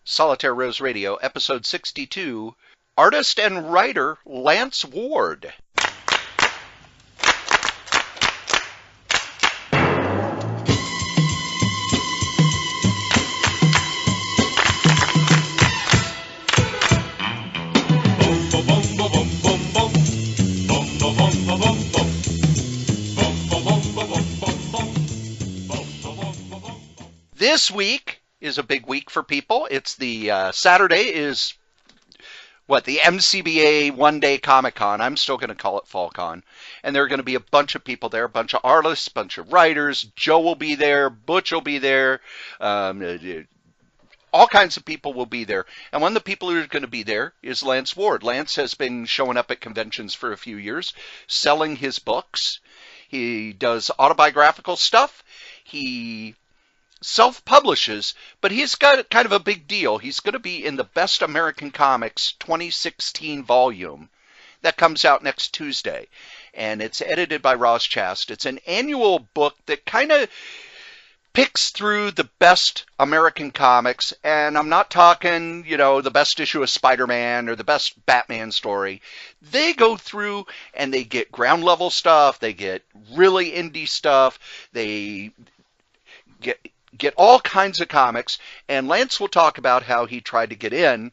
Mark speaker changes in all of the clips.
Speaker 1: Solitaire Rose Radio, episode 62, artist and writer Lance Ward. This week is a big week for people. It's the Saturday is the MCBA one-day Comic-Con. I'm still going to call it Fall Con. And there are going to be a bunch of people there, a bunch of artists, a bunch of writers. Joe will be there. Butch will be there. All kinds of people will be there. And one of the people who are going to be there is Lance Ward. Lance has been showing up at conventions for a few years, selling his books. He does autobiographical stuff. He self-publishes, but he's got kind of a big deal. He's going to be in the Best American Comics 2016 volume that comes out next Tuesday, and it's edited by Ross Chast. It's an annual book that kind of picks through the best American comics, and I'm not talking, the best issue of Spider-Man or the best Batman story. They go through and they get ground level stuff, they get really indie stuff, they get all kinds of comics, and Lance will talk about how he tried to get in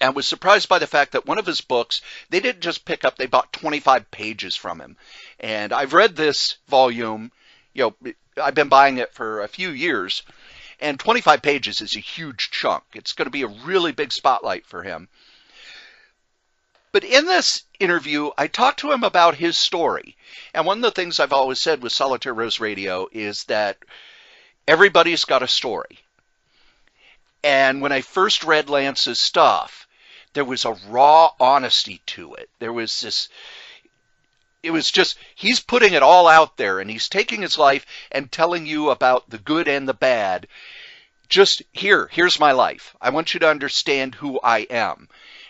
Speaker 1: and was surprised by the fact that one of his books, they didn't just pick up, they bought 25 pages from him. And I've read this volume, I've been buying it for a few years, and 25 pages is a huge chunk. It's going to be a really big spotlight for him. But in this interview, I talked to him about his story. And one of the things I've always said with Solitaire Rose Radio is that everybody's got a story. And when I first read Lance's stuff, there was a raw honesty to it. There was this, it was just, he's putting it all out there, and he's taking his life and telling you about the good and the bad. Just here's my life. I want you to understand who I am.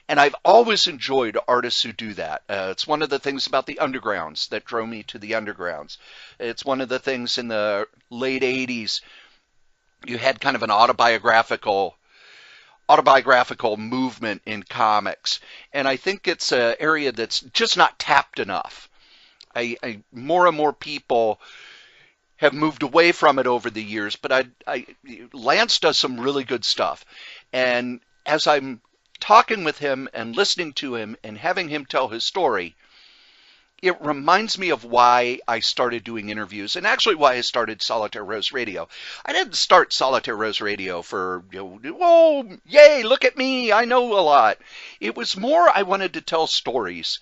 Speaker 1: And I've always enjoyed artists who do that. It's one of the things about the Undergrounds that drove me to the Undergrounds. It's one of the things in the late 80s. You had kind of an autobiographical movement in comics. And I think it's an area that's just not tapped enough. More and more people have moved away from it over the years. But Lance does some really good stuff. And as I'm talking with him and listening to him and having him tell his story, it reminds me of why I started doing interviews, and actually why I started Solitaire Rose Radio. I didn't start Solitaire Rose Radio for, oh, yay, look at me, I know a lot. It was more I wanted to tell stories,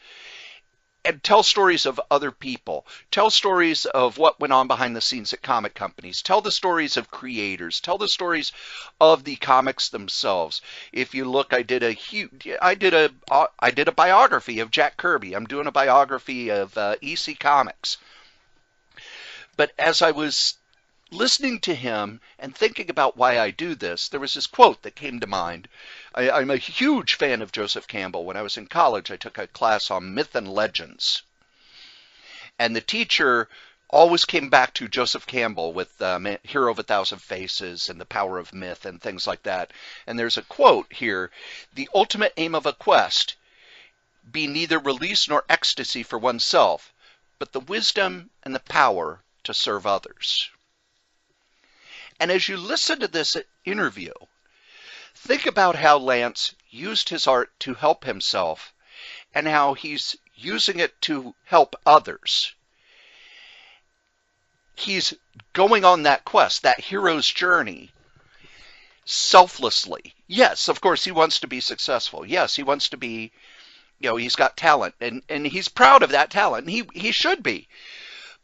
Speaker 1: and tell stories of other people, tell stories of what went on behind the scenes at comic companies, tell the stories of creators, tell the stories of the comics themselves. If you look, I did a biography of Jack Kirby. I'm doing a biography of EC Comics. But as I was listening to him and thinking about why I do this, there was this quote that came to mind. I'm a huge fan of Joseph Campbell. When I was in college, I took a class on myth and legends. And the teacher always came back to Joseph Campbell with Hero of a Thousand Faces and The Power of Myth and things like that. And there's a quote here: "The ultimate aim of a quest be neither release nor ecstasy for oneself, but the wisdom and the power to serve others." And as you listen to this interview, think about how Lance used his art to help himself and how he's using it to help others. He's going on that quest, that hero's journey, selflessly. Yes, of course, he wants to be successful. Yes, he wants to be, he's got talent, and he's proud of that talent, and he should be.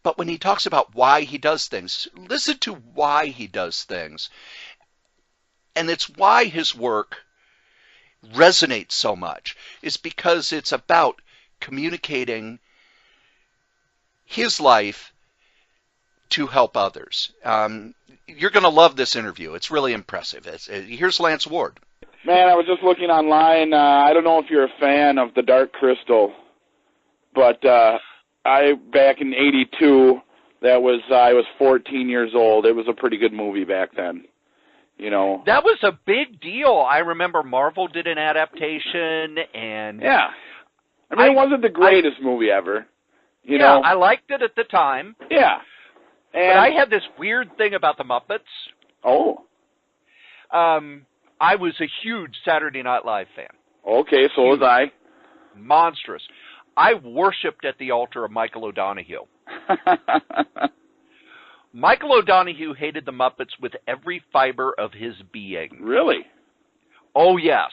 Speaker 1: But when he talks about why he does things, listen to why he does things. And it's why his work resonates so much. It's because it's about communicating his life to help others. You're going to love this interview. It's really impressive. Here's Lance Ward.
Speaker 2: Man, I was just looking online. I don't know if you're a fan of The Dark Crystal, but back in '82, I was 14 years old. It was a pretty good movie back then. You know,
Speaker 1: that was a big deal. I remember Marvel did an adaptation, and
Speaker 2: yeah. I mean, it wasn't the greatest movie ever. You know,
Speaker 1: I liked it at the time.
Speaker 2: Yeah, and
Speaker 1: but I had this weird thing about the Muppets.
Speaker 2: Oh.
Speaker 1: I was a huge Saturday Night Live fan.
Speaker 2: Okay, so was I.
Speaker 1: Monstrous. I worshipped at the altar of Michael O'Donoghue. Michael O'Donoghue hated the Muppets with every fiber of his being.
Speaker 2: Really?
Speaker 1: Oh, yes.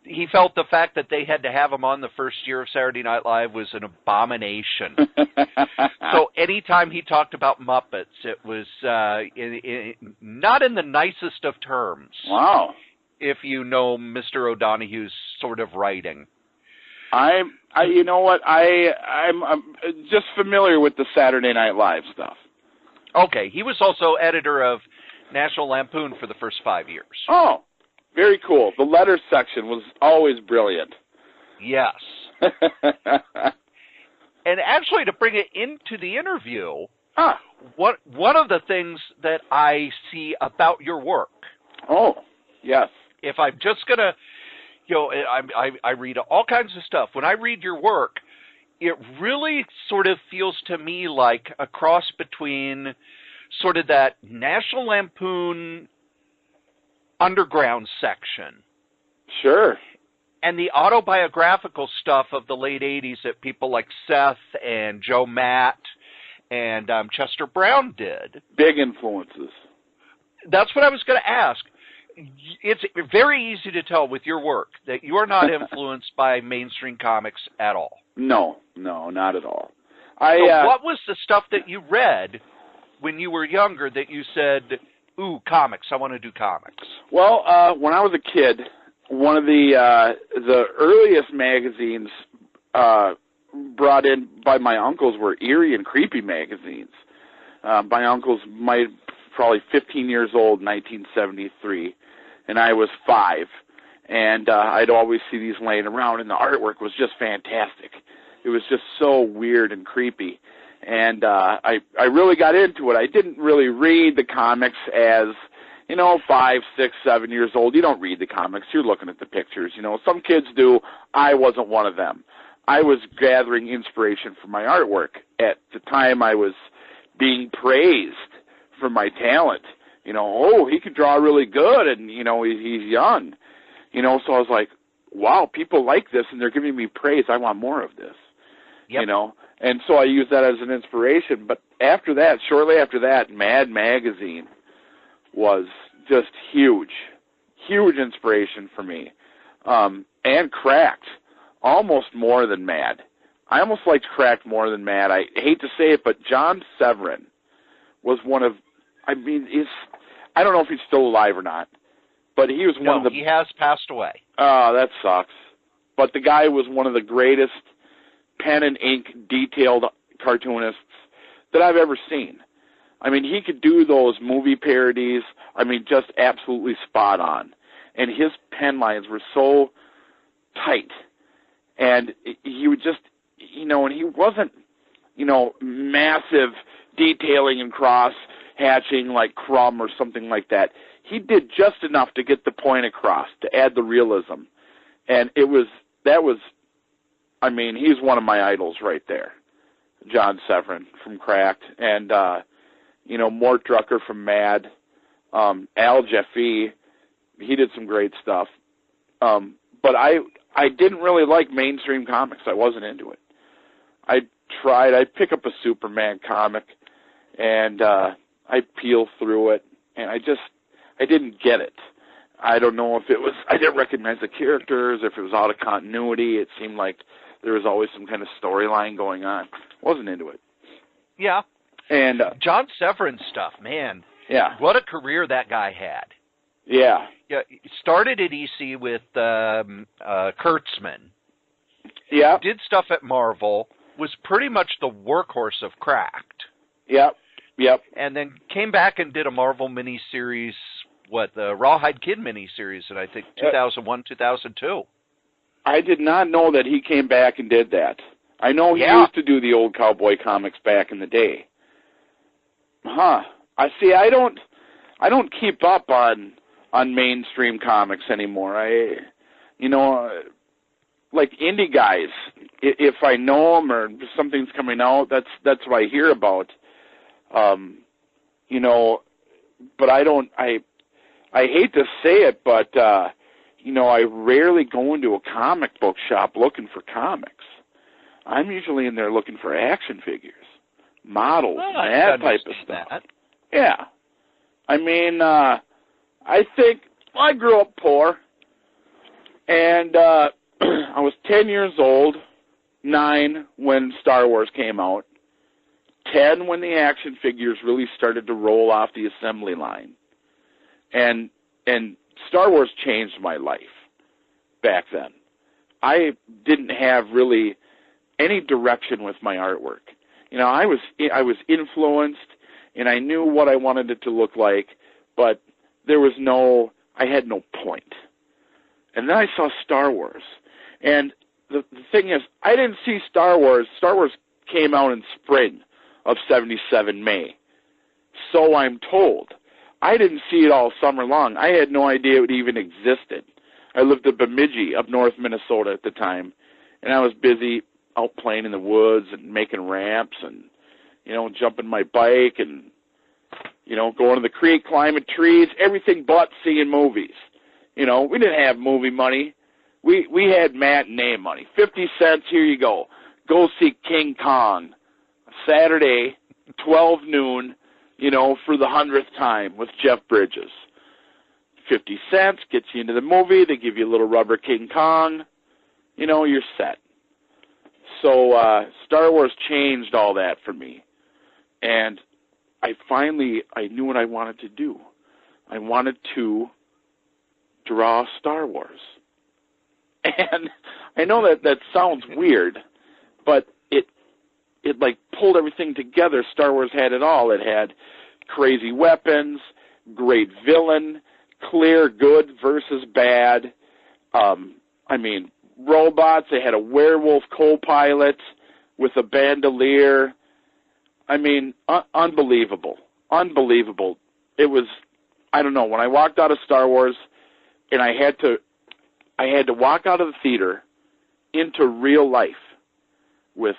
Speaker 1: He felt the fact that they had to have him on the first year of Saturday Night Live was an abomination. So anytime he talked about Muppets, it was not in the nicest of terms.
Speaker 2: Wow.
Speaker 1: If you know Mr. O'Donoghue's sort of writing.
Speaker 2: You know what? I'm just familiar with the Saturday Night Live stuff.
Speaker 1: Okay, he was also editor of National Lampoon for the first 5 years.
Speaker 2: Oh, very cool. The letters section was always brilliant.
Speaker 1: Yes. And actually, to bring it into the interview, one of the things that I see about your work.
Speaker 2: Oh, yes.
Speaker 1: If I'm just going to, I read all kinds of stuff. When I read your work, it really sort of feels to me like a cross between sort of that National Lampoon underground section.
Speaker 2: Sure.
Speaker 1: And the autobiographical stuff of the late 80s that people like Seth and Joe Matt and Chester Brown did.
Speaker 2: Big influences.
Speaker 1: That's what I was going to ask. It's very easy to tell with your work that you are not influenced by mainstream comics at all.
Speaker 2: No, not at all.
Speaker 1: What was the stuff that you read when you were younger that you said, ooh, comics, I want to do comics?
Speaker 2: Well, when I was a kid, one of the earliest magazines brought in by my uncles were eerie and creepy magazines. My uncles probably 15 years old, 1973, and I was 5. And I'd always see these laying around, and the artwork was just fantastic. It was just so weird and creepy. And I really got into it. I didn't really read the comics as, 5, 6, 7 years old. You don't read the comics. You're looking at the pictures. Some kids do. I wasn't one of them. I was gathering inspiration for my artwork. At the time, I was being praised for my talent. He could draw really good, and, he's young. So I was like, wow, people like this, and they're giving me praise. I want more of this.
Speaker 1: Yep.
Speaker 2: And so I used that as an inspiration. But after that, shortly after that, Mad Magazine was just huge inspiration for me. And Cracked, almost more than Mad. I almost liked Cracked more than Mad. I hate to say it, but John Severin was one of, I don't know if he's still alive or not, but he was one of the...
Speaker 1: he has passed away.
Speaker 2: Oh, that sucks. But the guy was one of the greatest pen and ink detailed cartoonists that I've ever seen. He could do those movie parodies, just absolutely spot on. And his pen lines were so tight. And he would just, and he wasn't, massive detailing and cross-hatching like Crumb or something like that. He did just enough to get the point across, to add the realism. And he's one of my idols right there. John Severin from Cracked. And, Mort Drucker from Mad. Al Jaffe, he did some great stuff. But I didn't really like mainstream comics. I wasn't into it. I'd pick up a Superman comic, and I'd peel through it, and I didn't get it. I don't know if it was, I didn't recognize the characters, if it was out of continuity. It seemed like there was always some kind of storyline going on. Wasn't into it.
Speaker 1: Yeah.
Speaker 2: And
Speaker 1: John Severin's stuff, man.
Speaker 2: Yeah.
Speaker 1: What a career that guy had.
Speaker 2: Yeah.
Speaker 1: Yeah. He started at EC with Kurtzman.
Speaker 2: Yeah.
Speaker 1: Did stuff at Marvel. Was pretty much the workhorse of Cracked.
Speaker 2: Yep.
Speaker 1: And then came back and did a Marvel miniseries, the Rawhide Kid miniseries in, I think, 2001, 2002.
Speaker 2: I did not know that he came back and did that. I know he used to do the old cowboy comics back in the day. Huh. I I don't keep up on mainstream comics anymore. Like indie guys, if I know them or something's coming out, that's what I hear about. But I don't. I hate to say it, but I rarely go into a comic book shop looking for comics. I'm usually in there looking for action figures, models, that type of stuff. That. Yeah. I mean, I think I grew up poor, and I was 10 years old, 9 when Star Wars came out, 10 when the action figures really started to roll off the assembly line. And Star Wars changed my life back then. I didn't have really any direction with my artwork. I was influenced, and I knew what I wanted it to look like, but I had no point. And then I saw Star Wars. And the thing is, I didn't see Star Wars. Star Wars came out in spring of 77, May. So I'm told. I didn't see it all summer long. I had no idea it even existed. I lived in Bemidji up north Minnesota at the time, and I was busy out playing in the woods and making ramps and, jumping my bike and, going to the creek, climbing trees, everything but seeing movies. We didn't have movie money. We had matinee money. 50 cents, here you go. Go see King Kong. Saturday, 12 noon, for the 100th time with Jeff Bridges. 50 cents gets you into the movie. They give you a little rubber King Kong. You're set. So Star Wars changed all that for me. And I knew what I wanted to do. I wanted to draw Star Wars. And I know that sounds weird, but it like pulled everything together. Star Wars had it all. It had crazy weapons, great villain, clear good versus bad. Robots. They had a werewolf co-pilot with a bandolier. Unbelievable. Unbelievable. It was, I don't know, when I walked out of Star Wars and I had to walk out of the theater into real life with,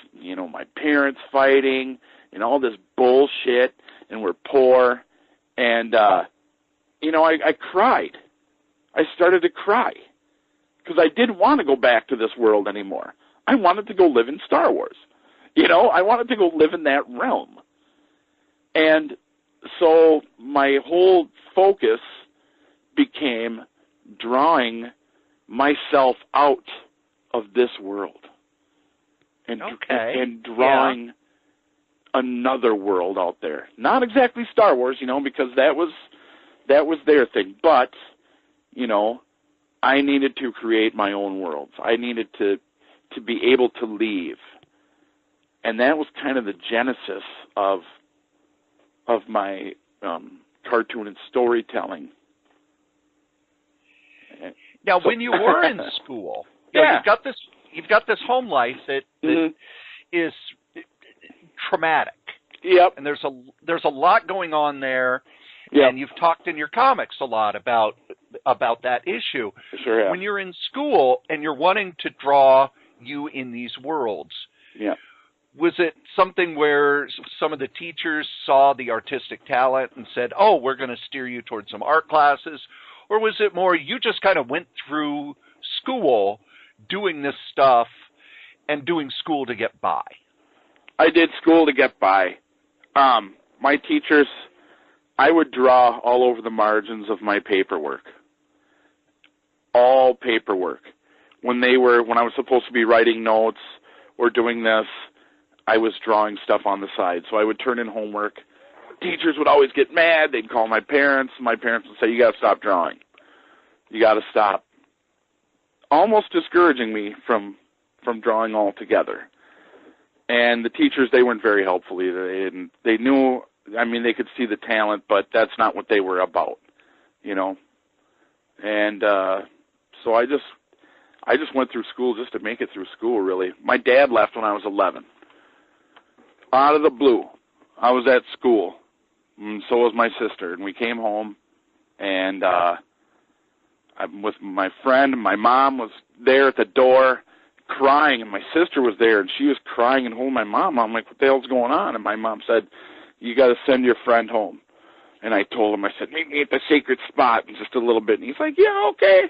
Speaker 2: my parents fighting and all this bullshit, and we're poor, and, I cried. I started to cry because I didn't want to go back to this world anymore. I wanted to go live in Star Wars. I wanted to go live in that realm. And so my whole focus became drawing myself out of this world and drawing another world out there. Not exactly Star Wars, because that was their thing, but I needed to create my own worlds. I needed to be able to leave. And that was kind of the genesis of my cartoon and storytelling.
Speaker 3: Now, when you were in school, you've got this home life that is traumatic.
Speaker 2: Yep.
Speaker 3: And there's a lot going on there.
Speaker 2: Yep.
Speaker 3: And you've talked in your comics a lot about that issue.
Speaker 2: Sure have.
Speaker 3: When you're in school and you're wanting to draw you in these worlds, was it something where some of the teachers saw the artistic talent and said, "Oh, we're going to steer you towards some art classes," or was it more you just kind of went through school doing this stuff and doing school to get by?
Speaker 2: I did school to get by. My teachers, I would draw all over the margins of my paperwork. All paperwork. When I was supposed to be writing notes or doing this, I was drawing stuff on the side. So I would turn in homework. Teachers would always get mad. They'd call my parents. My parents would say, "You got to stop drawing. You got to stop." Almost discouraging me from drawing altogether. And the teachers, they weren't very helpful either. They knew, they could see the talent, but that's not what they were about, And so I just went through school just to make it through school, really. My dad left when I was 11. Out of the blue. I was at school. And so was my sister. And we came home, and I'm with my friend. My mom was there at the door crying, and my sister was there, and she was crying and holding my mom. I'm like, what the hell's going on? And my mom said, you got to send your friend home. And I told him, I said, meet me at the sacred spot in just a little bit. And he's like, yeah, okay.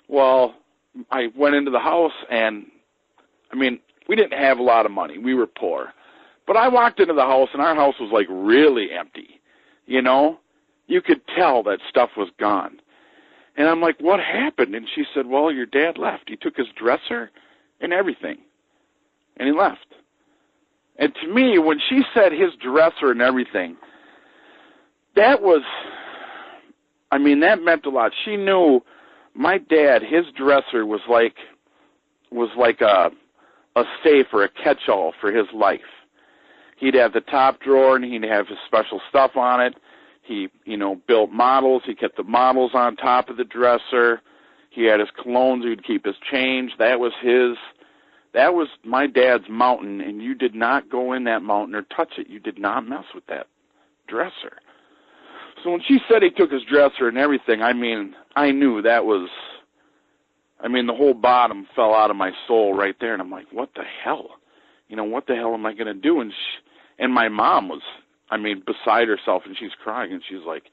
Speaker 2: Well, I went into the house, and, I mean, we didn't have a lot of money. We were poor. But I walked into the house, and our house was, like, really empty. You know? You could tell that stuff was gone. And I'm like, what happened? And she said, well, your dad left. He took his dresser and everything, and he left. And to me, when she said his dresser and everything, that was, I mean, that meant a lot. She knew my dad, his dresser was like a safe or a catch-all for his life. He'd have the top drawer, and he'd have his special stuff on it. He, you know, built models. He kept the models on top of the dresser. He had his colognes. He'd keep his change. That was my dad's mountain, and you did not go in that mountain or touch it. You did not mess with that dresser. So when she said he took his dresser and everything, I mean, I knew that was, I mean, the whole bottom fell out of my soul right there, and I'm like, what the hell? You know, what the hell am I going to do? And my mom was, I mean, beside herself, and she's crying, and she's like,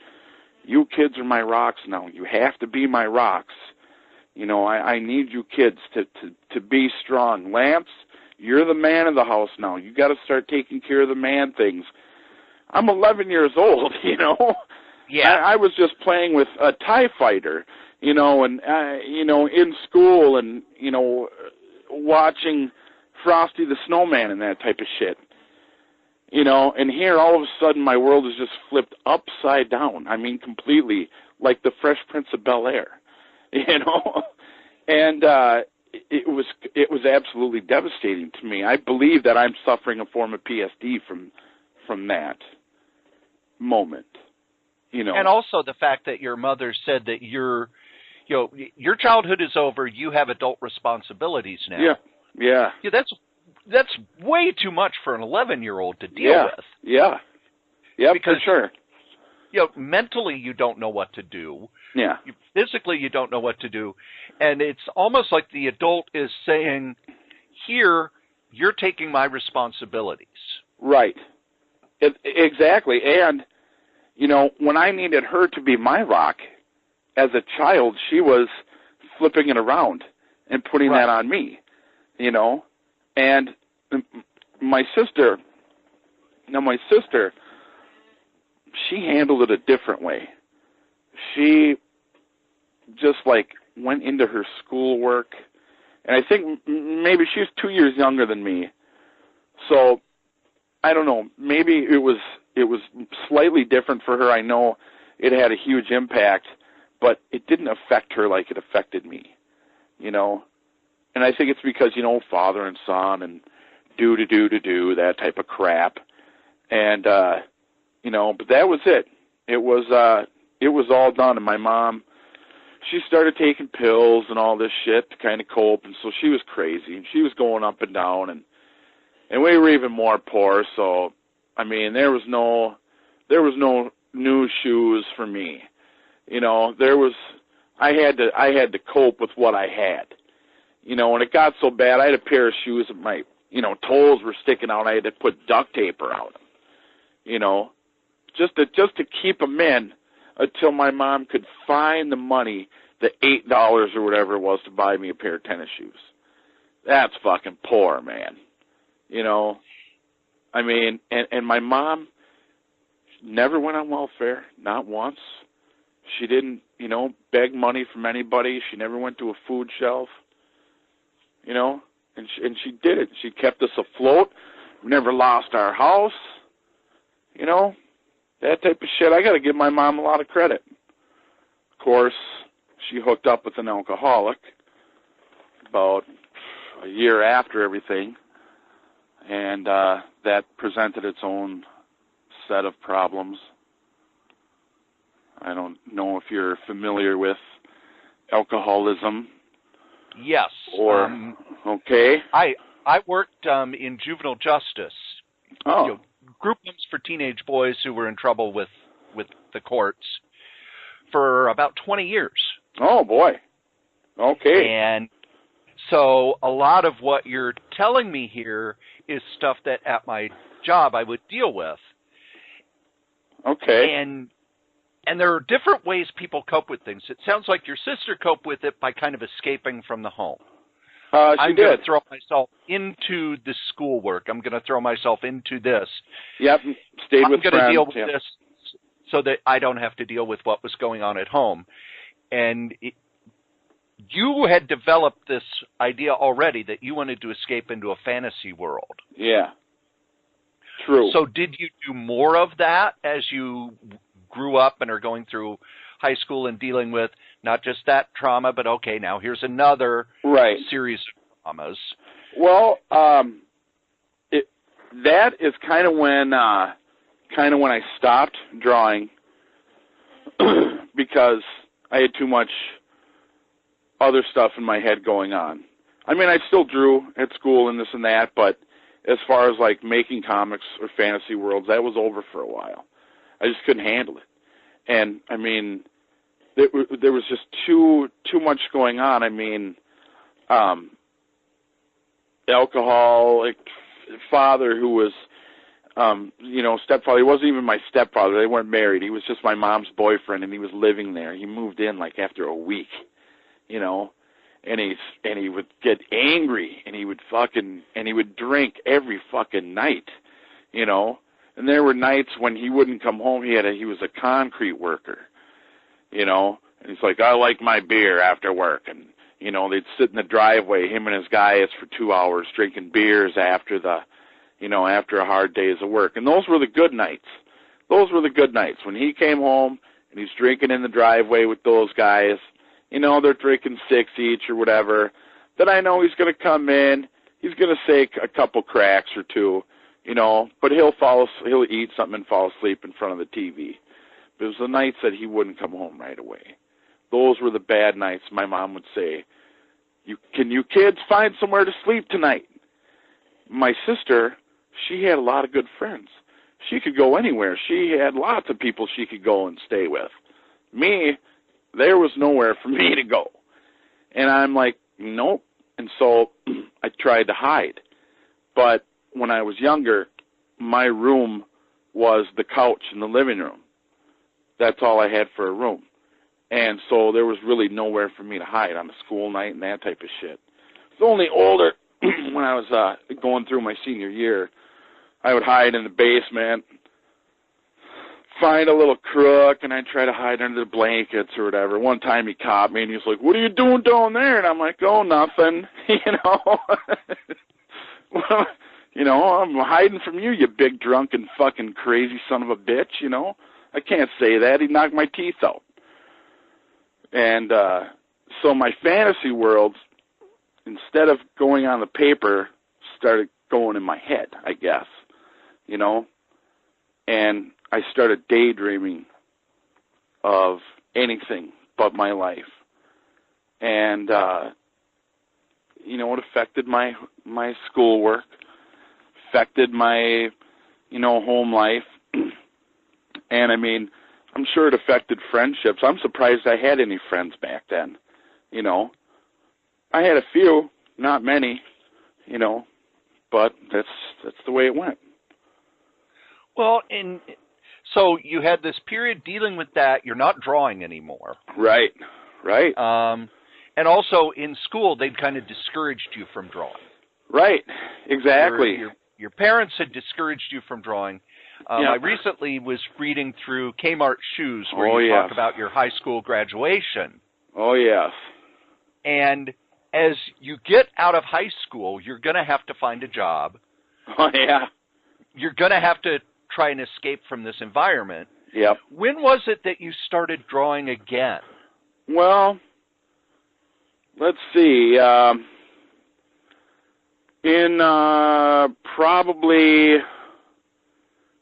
Speaker 2: you kids are my rocks now. You have to be my rocks. You know, I need you kids to be strong. Lance, you're the man of the house now. You got to start taking care of the man things. I'm 11 years old, you know.
Speaker 3: Yeah.
Speaker 2: I was just playing with a TIE fighter, you know, and, you know, in school and, you know, watching Frosty the Snowman and that type of shit. You know, and here all of a sudden my world is just flipped upside down. I mean, completely, like the Fresh Prince of Bel-Air, you know. And it was absolutely devastating to me. I believe that I'm suffering a form of PSD from that moment, you know.
Speaker 3: And also the fact that your mother said that your childhood is over. You have adult responsibilities now.
Speaker 2: Yeah.
Speaker 3: That's way too much for an 11-year-old to deal with.
Speaker 2: Yeah, because, for sure.
Speaker 3: You know, mentally you don't know what to do.
Speaker 2: Yeah.
Speaker 3: Physically you don't know what to do. And it's almost like the adult is saying, here, you're taking my responsibilities.
Speaker 2: Right. Exactly. And, you know, when I needed her to be my rock, as a child, she was flipping it around and putting that on me, you know. And my sister, she handled it a different way. She just, like, went into her schoolwork. And I think maybe she's 2 years younger than me. So, I don't know, maybe it was slightly different for her. I know it had a huge impact, but it didn't affect her like it affected me, you know. And I think it's because, you know, father and son and do, that type of crap. And, you know, but that was it. It was all done. And my mom, she started taking pills and all this shit to kind of cope. And so she was crazy, and she was going up and down. And we were even more poor. So, I mean, there was no new shoes for me. You know, I had to cope with what I had. You know, when it got so bad, I had a pair of shoes that my, you know, toes were sticking out. I had to put duct tape around them, you know, just to keep them in until my mom could find the money, the $8 or whatever it was, to buy me a pair of tennis shoes. That's fucking poor, man. You know, I mean, and my mom never went on welfare, not once. She didn't, you know, beg money from anybody. She never went to a food shelf. You know, and she did it. She kept us afloat. We never lost our house. You know, that type of shit. I got to give my mom a lot of credit. Of course, she hooked up with an alcoholic about a year after everything, and that presented its own set of problems. I don't know if you're familiar with alcoholism.
Speaker 3: Yes.
Speaker 2: Or, okay.
Speaker 3: I worked in juvenile justice.
Speaker 2: Oh.
Speaker 3: You know, group homes for teenage boys who were in trouble with the courts for about 20 years.
Speaker 2: Oh, boy. Okay.
Speaker 3: And so a lot of what you're telling me here is stuff that at my job I would deal with.
Speaker 2: Okay.
Speaker 3: And there are different ways people cope with things. It sounds like your sister coped with it by kind of escaping from the home. I'm going to throw myself into the schoolwork. I'm going to throw myself into this.
Speaker 2: Yep. Stayed with friends.
Speaker 3: I'm going to deal with this so that I don't have to deal with what was going on at home. And you had developed this idea already that you wanted to escape into a fantasy world.
Speaker 2: Yeah. True.
Speaker 3: So did you do more of that as you grew up and are going through high school and dealing with not just that trauma, but okay, now here's another series of traumas? Well,
Speaker 2: that is kind of when I stopped drawing because I had too much other stuff in my head going on. I mean, I still drew at school and this and that, but as far as like making comics or fantasy worlds, that was over for a while. I just couldn't handle it. And I mean, there was just too much going on. I mean, alcoholic father who was, stepfather. He wasn't even my stepfather. They weren't married. He was just my mom's boyfriend, and he was living there. He moved in like after a week, and he would get angry, and he would drink every fucking night, And there were nights when he wouldn't come home. He was a concrete worker, and he's like, I like my beer after work. And, they'd sit in the driveway, him and his guys, for 2 hours drinking beers after after a hard day's of work. And those were the good nights. Those were the good nights when he came home and he's drinking in the driveway with those guys. They're drinking 6 each or whatever. Then I know he's going to come in. He's going to say a couple cracks or two. But he'll eat something and fall asleep in front of the TV. But it was the nights that he wouldn't come home right away. Those were the bad nights. My mom would say, can you kids find somewhere to sleep tonight? My sister, she had a lot of good friends. She could go anywhere. She had lots of people she could go and stay with. Me, there was nowhere for me to go. And I'm like, nope. And so I tried to hide. But when I was younger, my room was the couch in the living room. That's all I had for a room. And so there was really nowhere for me to hide on a school night and that type of shit. It's only older, when I was going through my senior year, I would hide in the basement, find a little crook, and I'd try to hide under the blankets or whatever. One time he caught me, and he was like, what are you doing down there? And I'm like, oh, nothing, I'm hiding from you, you big drunken fucking crazy son of a bitch, I can't say that. He'd knock my teeth out. And so my fantasy world, instead of going on the paper, started going in my head, I guess, And I started daydreaming of anything but my life. And, it affected my schoolwork, affected my, home life. And, I mean, I'm sure it affected friendships. I'm surprised I had any friends back then, I had a few, not many, but that's the way it went.
Speaker 3: Well, and so you had this period dealing with that. You're not drawing anymore.
Speaker 2: Right.
Speaker 3: And also in school, they'd kind of discouraged you from drawing.
Speaker 2: Right, exactly.
Speaker 3: Your parents had discouraged you from drawing. I recently was reading through K-Mart Shoes, where you talk about your high school graduation.
Speaker 2: Oh, yes.
Speaker 3: And as you get out of high school, you're going to have to find a job.
Speaker 2: Oh, yeah.
Speaker 3: You're going to have to try and escape from this environment.
Speaker 2: Yep.
Speaker 3: When was it that you started drawing again?
Speaker 2: Well, let's see. In probably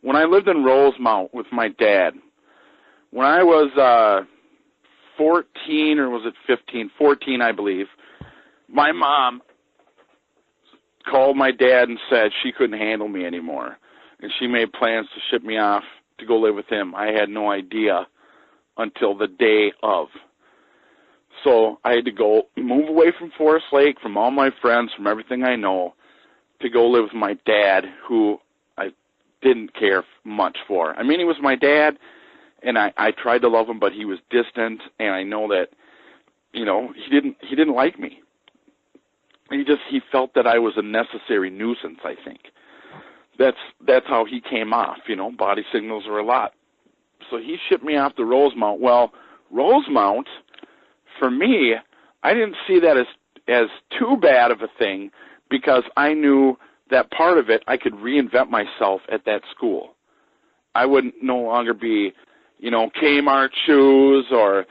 Speaker 2: when I lived in Rosemount with my dad, when I was 14, or was it 15? 14, I believe, my mom called my dad and said she couldn't handle me anymore. and she made plans to ship me off to go live with him. I had no idea until the day of. So I had to move away from Forest Lake, from all my friends, from everything I know, to go live with my dad, who I didn't care much for. I mean, he was my dad, and I tried to love him, but he was distant, and I know that, you know, he didn't like me. He felt that I was a necessary nuisance, I think. That's how he came off, you know, body signals are a lot. So he shipped me off to Rosemount. Well, Rosemount, for me, I didn't see that as too bad of a thing, because I knew that part of it, I could reinvent myself at that school. I wouldn't no longer be, you know, K-Mart shoes, or,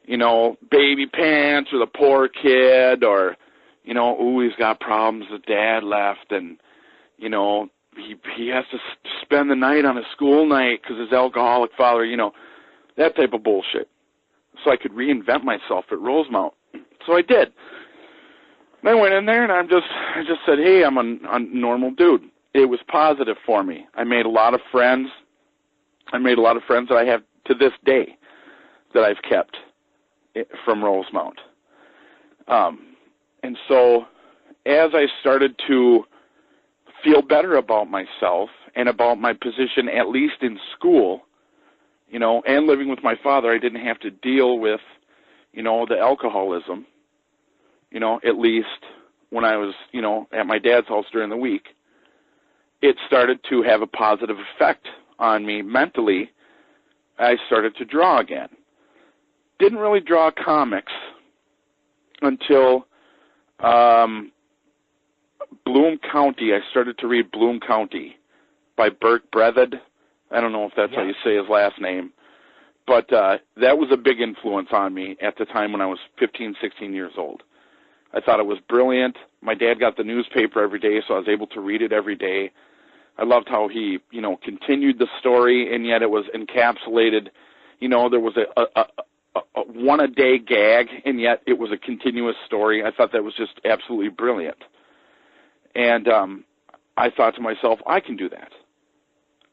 Speaker 2: you know, baby pants, or the poor kid, or, you know, ooh, he's got problems, his dad left, and, you know, he has to spend the night on a school night because his alcoholic father, you know, that type of bullshit. So I could reinvent myself at Rosemount. So I did. And I went in there, and I just said, hey, I'm a normal dude. It was positive for me. I made a lot of friends. I made a lot of friends that I have to this day that I've kept from Rosemount. And so as I started to feel better about myself and about my position, at least in school, you know, and living with my father, I didn't have to deal with, you know, the alcoholism, you know, at least when I was, you know, at my dad's house during the week. It started to have a positive effect on me mentally. I started to draw again. Didn't really draw comics until Bloom County. I started to read Bloom County by Burt Breathed. I don't know if that's how you say his last name. But that was a big influence on me at the time when I was 15, 16 years old. I thought it was brilliant. My dad got the newspaper every day, so I was able to read it every day. I loved how he, you know, continued the story, and yet it was encapsulated. You know, there was a one-a-day gag, and yet it was a continuous story. I thought that was just absolutely brilliant. And I thought to myself, I can do that.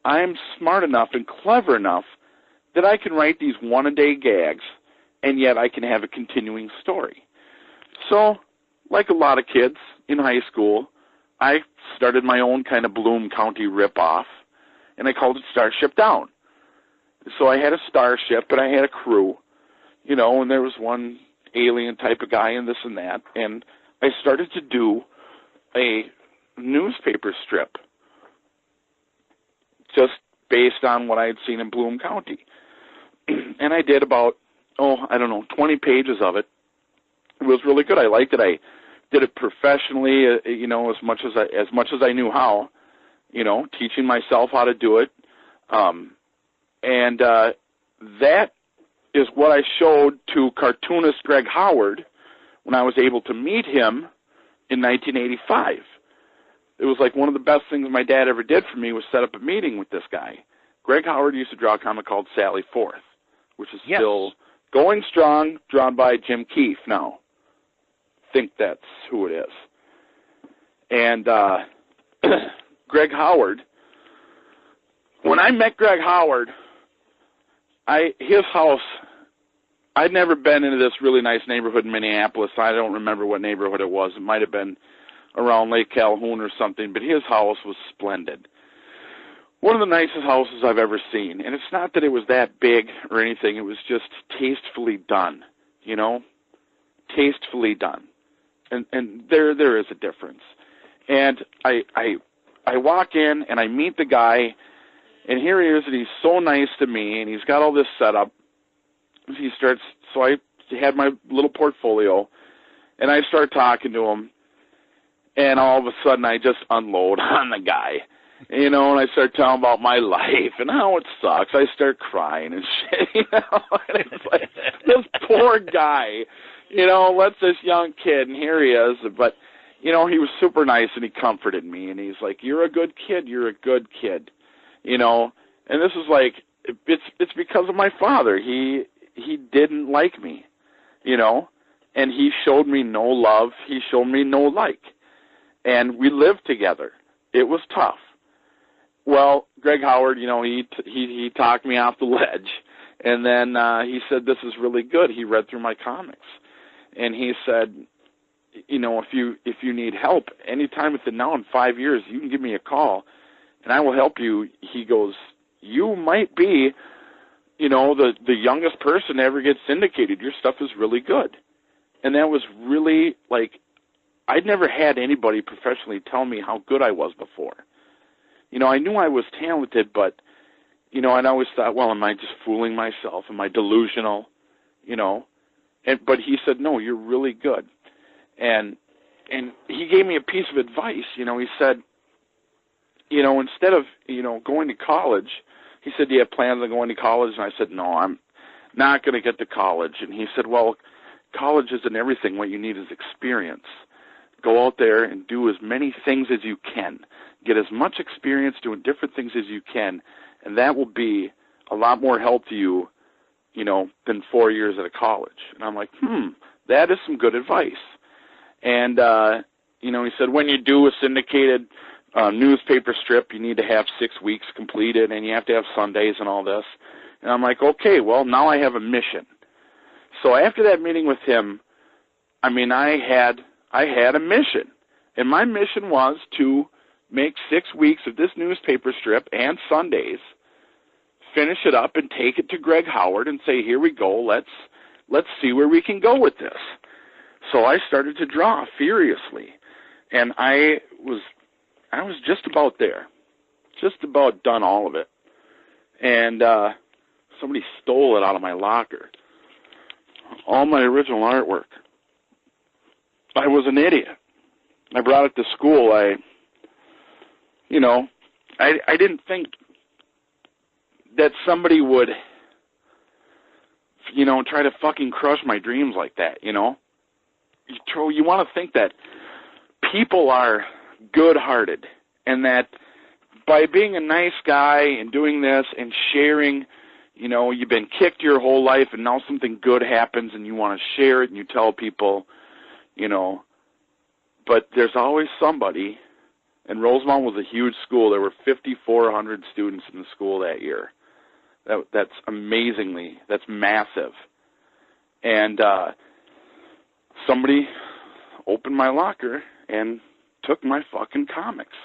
Speaker 2: I'm smart enough and clever enough that I can write these one-a-day gags, and yet I can have a continuing story. So, like a lot of kids in high school, I started my own kind of Bloom County ripoff, and I called it Starship Down. So I had a starship, and I had a crew, you know, and there was one alien type of guy and this and that, and I started to do a newspaper strip just based on what I had seen in Bloom County. And I did about, 20 pages of it. It was really good. I liked it. I did it professionally, you know, as much as I knew how, you know, teaching myself how to do it. And that is what I showed to cartoonist Greg Howard when I was able to meet him in 1985. It was like one of the best things my dad ever did for me was set up a meeting with this guy. Greg Howard used to draw a comic called Sally Forth, which is still going strong, drawn by Jim Keefe now. I think that's who it is. And Greg Howard, when I met Greg Howard, his house, I'd never been into this really nice neighborhood in Minneapolis. I don't remember what neighborhood it was. It might have been around Lake Calhoun or something, but his house was splendid. One of the nicest houses I've ever seen. And it's not that it was that big or anything. It was just tastefully done, you know, tastefully done. And there is a difference. And I walk in and I meet the guy, and here he is, and he's so nice to me, and he's got all this set up. So I had my little portfolio, and I start talking to him, and all of a sudden I just unload on the guy, you know, and I start telling about my life and how it sucks. I start crying and shit, you know, and it's like, this poor guy, you know, lets this young kid, and here he is, but, you know, he was super nice, and he comforted me, and he's like, you're a good kid, you know, and this is like, it's because of my father. He didn't like me, you know, and he showed me no love. He showed me no like, and we lived together. It was tough, Well, Greg Howard, he talked me off the ledge, and then he said, "This is really good." He read through my comics, and he said, if you need help anytime within now and 5 years, you can give me a call, and I will help you. He goes, "You might be, the youngest person to ever get syndicated. Your stuff is really good." And that was really, I'd never had anybody professionally tell me how good I was before. I knew I was talented, but, I'd always thought, well, am I just fooling myself? Am I delusional? But he said, "No, you're really good." And he gave me a piece of advice. He said, instead of, going to college, he said, "Do you have plans on going to college?" And I said, "No, I'm not going to get to college." And he said, "Well, college isn't everything. What you need is experience. Go out there and do as many things as you can. Get as much experience doing different things as you can, and that will be a lot more help to you, than 4 years at a college." And I'm like, that is some good advice. And, he said, when you do a syndicated newspaper strip, you need to have 6 weeks completed, and you have to have Sundays and all this. And I'm like, okay, well, now I have a mission. So after that meeting with him, I had a mission. And my mission was to make 6 weeks of this newspaper strip and Sundays, finish it up and take it to Greg Howard and say, "Here we go, let's see where we can go with this." So I started to draw furiously, and I was just about there, just about done all of it. And somebody stole it out of my locker, all my original artwork. I was an idiot. I brought it to school. I didn't think that somebody would, try to fucking crush my dreams like that, You want to think that people are good-hearted, and that by being a nice guy and doing this and sharing, you've been kicked your whole life and now something good happens and you want to share it and you tell people, but there's always somebody. And Rosemount was a huge school. There were 5,400 students in the school that year. That's massive. And somebody opened my locker and took my fucking comics.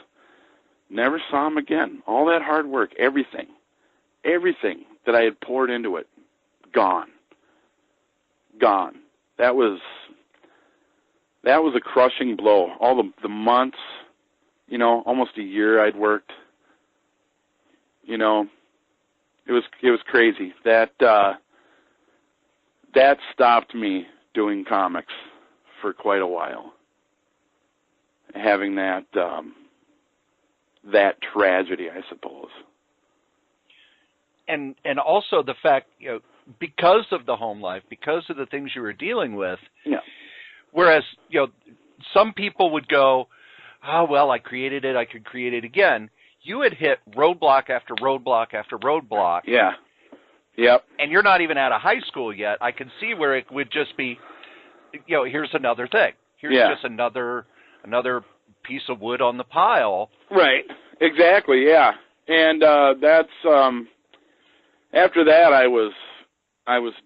Speaker 2: Never saw them again. All that hard work, everything that I had poured into it, gone. That was a crushing blow. All the months, almost a year I'd worked. It was crazy. That stopped me doing comics for quite a while. Having that tragedy, I suppose.
Speaker 3: And also the fact, because of the home life, because of the things you were dealing with.
Speaker 2: Yeah.
Speaker 3: Whereas, some people would go, "Oh, well, I created it, I could create it again." You had hit roadblock after roadblock after roadblock.
Speaker 2: Yeah. Yep.
Speaker 3: And you're not even out of high school yet. I can see where it would just be, here's another thing. Here's just another piece of wood on the pile.
Speaker 2: Right. Exactly. Yeah. And that's after that I was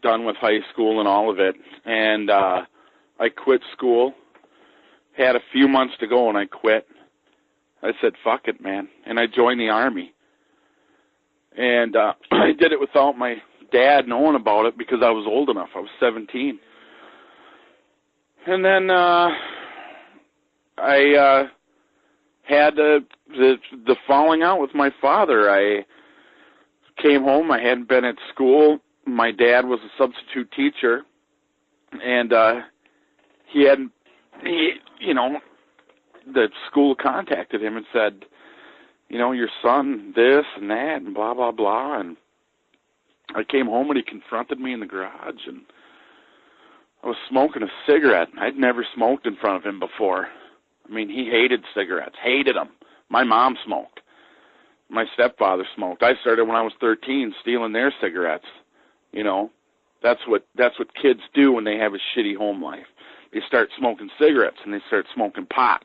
Speaker 2: done with high school and all of it, and I quit school. Had a few months to go and I quit. I said, "Fuck it, man," and I joined the Army. And I did it without my dad knowing about it because I was old enough. I was 17. And then I had the falling out with my father. I came home. I hadn't been at school. My dad was a substitute teacher, and the school contacted him and said, "Your son, this and that, and blah, blah, blah." And I came home and he confronted me in the garage, and I was smoking a cigarette. I'd never smoked in front of him before. He hated cigarettes, hated them. My mom smoked. My stepfather smoked. I started when I was 13 stealing their cigarettes. That's what kids do when they have a shitty home life. They start smoking cigarettes and they start smoking pot.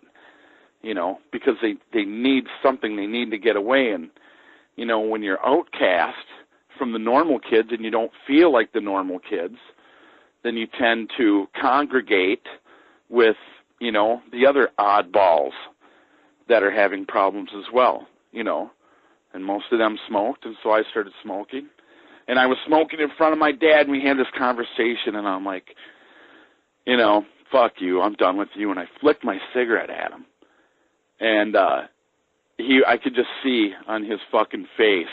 Speaker 2: because they need something, they need to get away. And, when you're outcast from the normal kids and you don't feel like the normal kids, then you tend to congregate with, the other oddballs that are having problems as well, and most of them smoked, and so I started smoking. And I was smoking in front of my dad, and we had this conversation, and I'm like, fuck you, I'm done with you, and I flicked my cigarette at him. And I could just see on his fucking face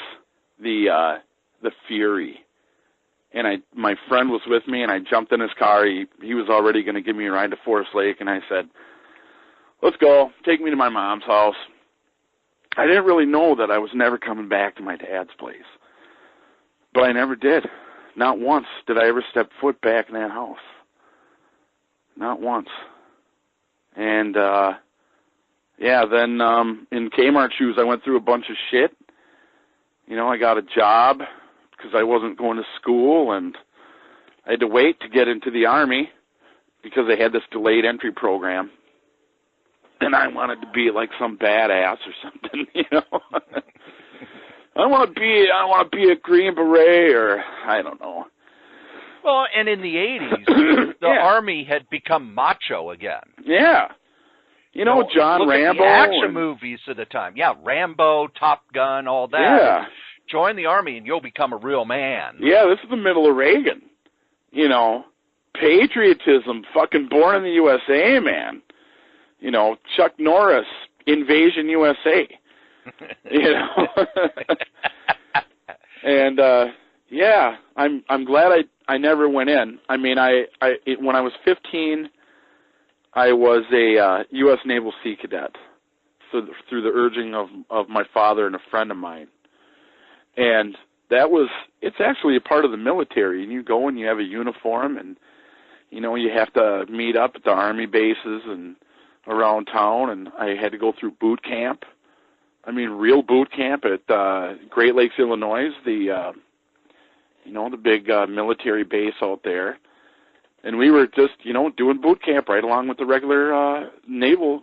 Speaker 2: the fury. And my friend was with me, and I jumped in his car. He was already going to give me a ride to Forest Lake, and I said, let's go, take me to my mom's house. I didn't really know that I was never coming back to my dad's place. But I never did. Not once did I ever step foot back in that house. Not once. And, then in K-Mart shoes, I went through a bunch of shit. I got a job because I wasn't going to school, and I had to wait to get into the Army because they had this delayed entry program. And I wanted to be like some badass or something, I want to be a Green Beret, or I don't know.
Speaker 3: Well, and in the 80s, the Army had become macho again.
Speaker 2: Yeah. John Rambo.
Speaker 3: At the action movies of the time. Yeah, Rambo, Top Gun, all that.
Speaker 2: Yeah.
Speaker 3: Join the Army and you'll become a real man.
Speaker 2: Yeah, this is the middle of Reagan. Patriotism, fucking born in the USA, man. Chuck Norris, Invasion USA. And I'm glad I never went in. I mean, when I was 15, I was a U.S. Naval Sea Cadet, through the urging of my father and a friend of mine. And it's actually a part of the military. And you go and you have a uniform, and you have to meet up at the Army bases and around town. And I had to go through boot camp. I mean, real boot camp at Great Lakes, Illinois, the big military base out there. And we were just, doing boot camp right along with the regular naval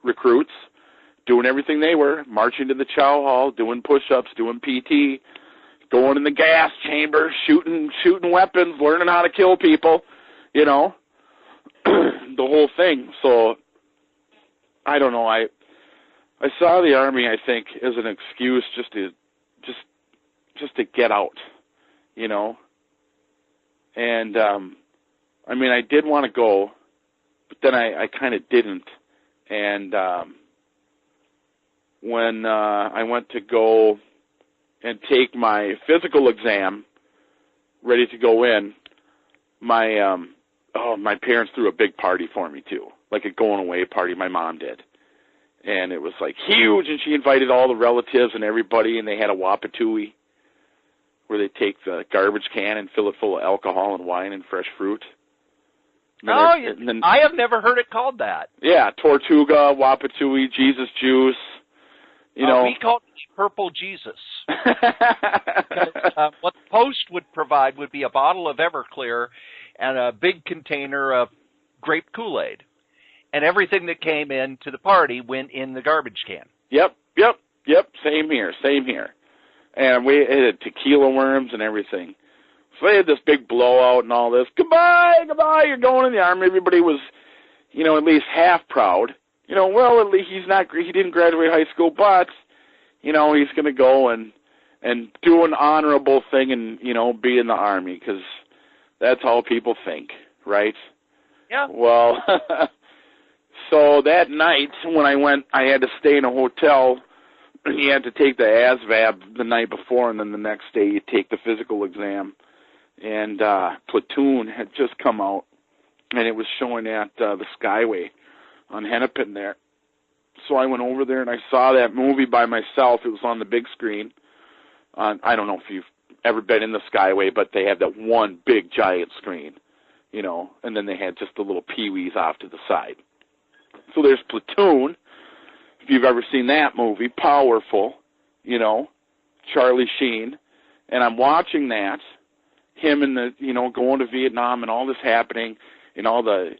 Speaker 2: recruits, doing everything they were, marching to the chow hall, doing push-ups, doing PT, going in the gas chamber, shooting weapons, learning how to kill people, the whole thing. So, I don't know, I saw the Army, I think, as an excuse just to get out, And, I did want to go, but then I kind of didn't. And when I went to go and take my physical exam, ready to go in, my parents threw a big party for me, too, like a going-away party. My mom did. And it was, like, huge, and she invited all the relatives and everybody, and they had a Wapatui, where they take the garbage can and fill it full of alcohol and wine and fresh fruit.
Speaker 3: I have never heard it called that.
Speaker 2: Yeah, Tortuga, Wapatui, Jesus juice.
Speaker 3: We called it Purple Jesus. What the Post would provide would be a bottle of Everclear and a big container of grape Kool-Aid. And everything that came into the party went in the garbage can. Yep.
Speaker 2: Same here. And we had tequila worms and everything. So they had this big blowout and all this. Goodbye, you're going in the Army. Everybody was, at least half proud. Well, at least he didn't graduate high school, but, he's going to go and do an honorable thing and, be in the Army, because that's how people think, right?
Speaker 3: Yeah.
Speaker 2: Well, so that night when I went, I had to stay in a hotel. You had to take the ASVAB the night before, and then the next day you take the physical exam. And Platoon had just come out, and it was showing at the Skyway on Hennepin there. So I went over there, and I saw that movie by myself. It was on the big screen. I don't know if you've ever been in the Skyway, but they have that one big giant screen, and then they had just the little peewees off to the side. So there's Platoon. If you've ever seen that movie, powerful, Charlie Sheen. And I'm watching that, him and going to Vietnam and all this happening, and all the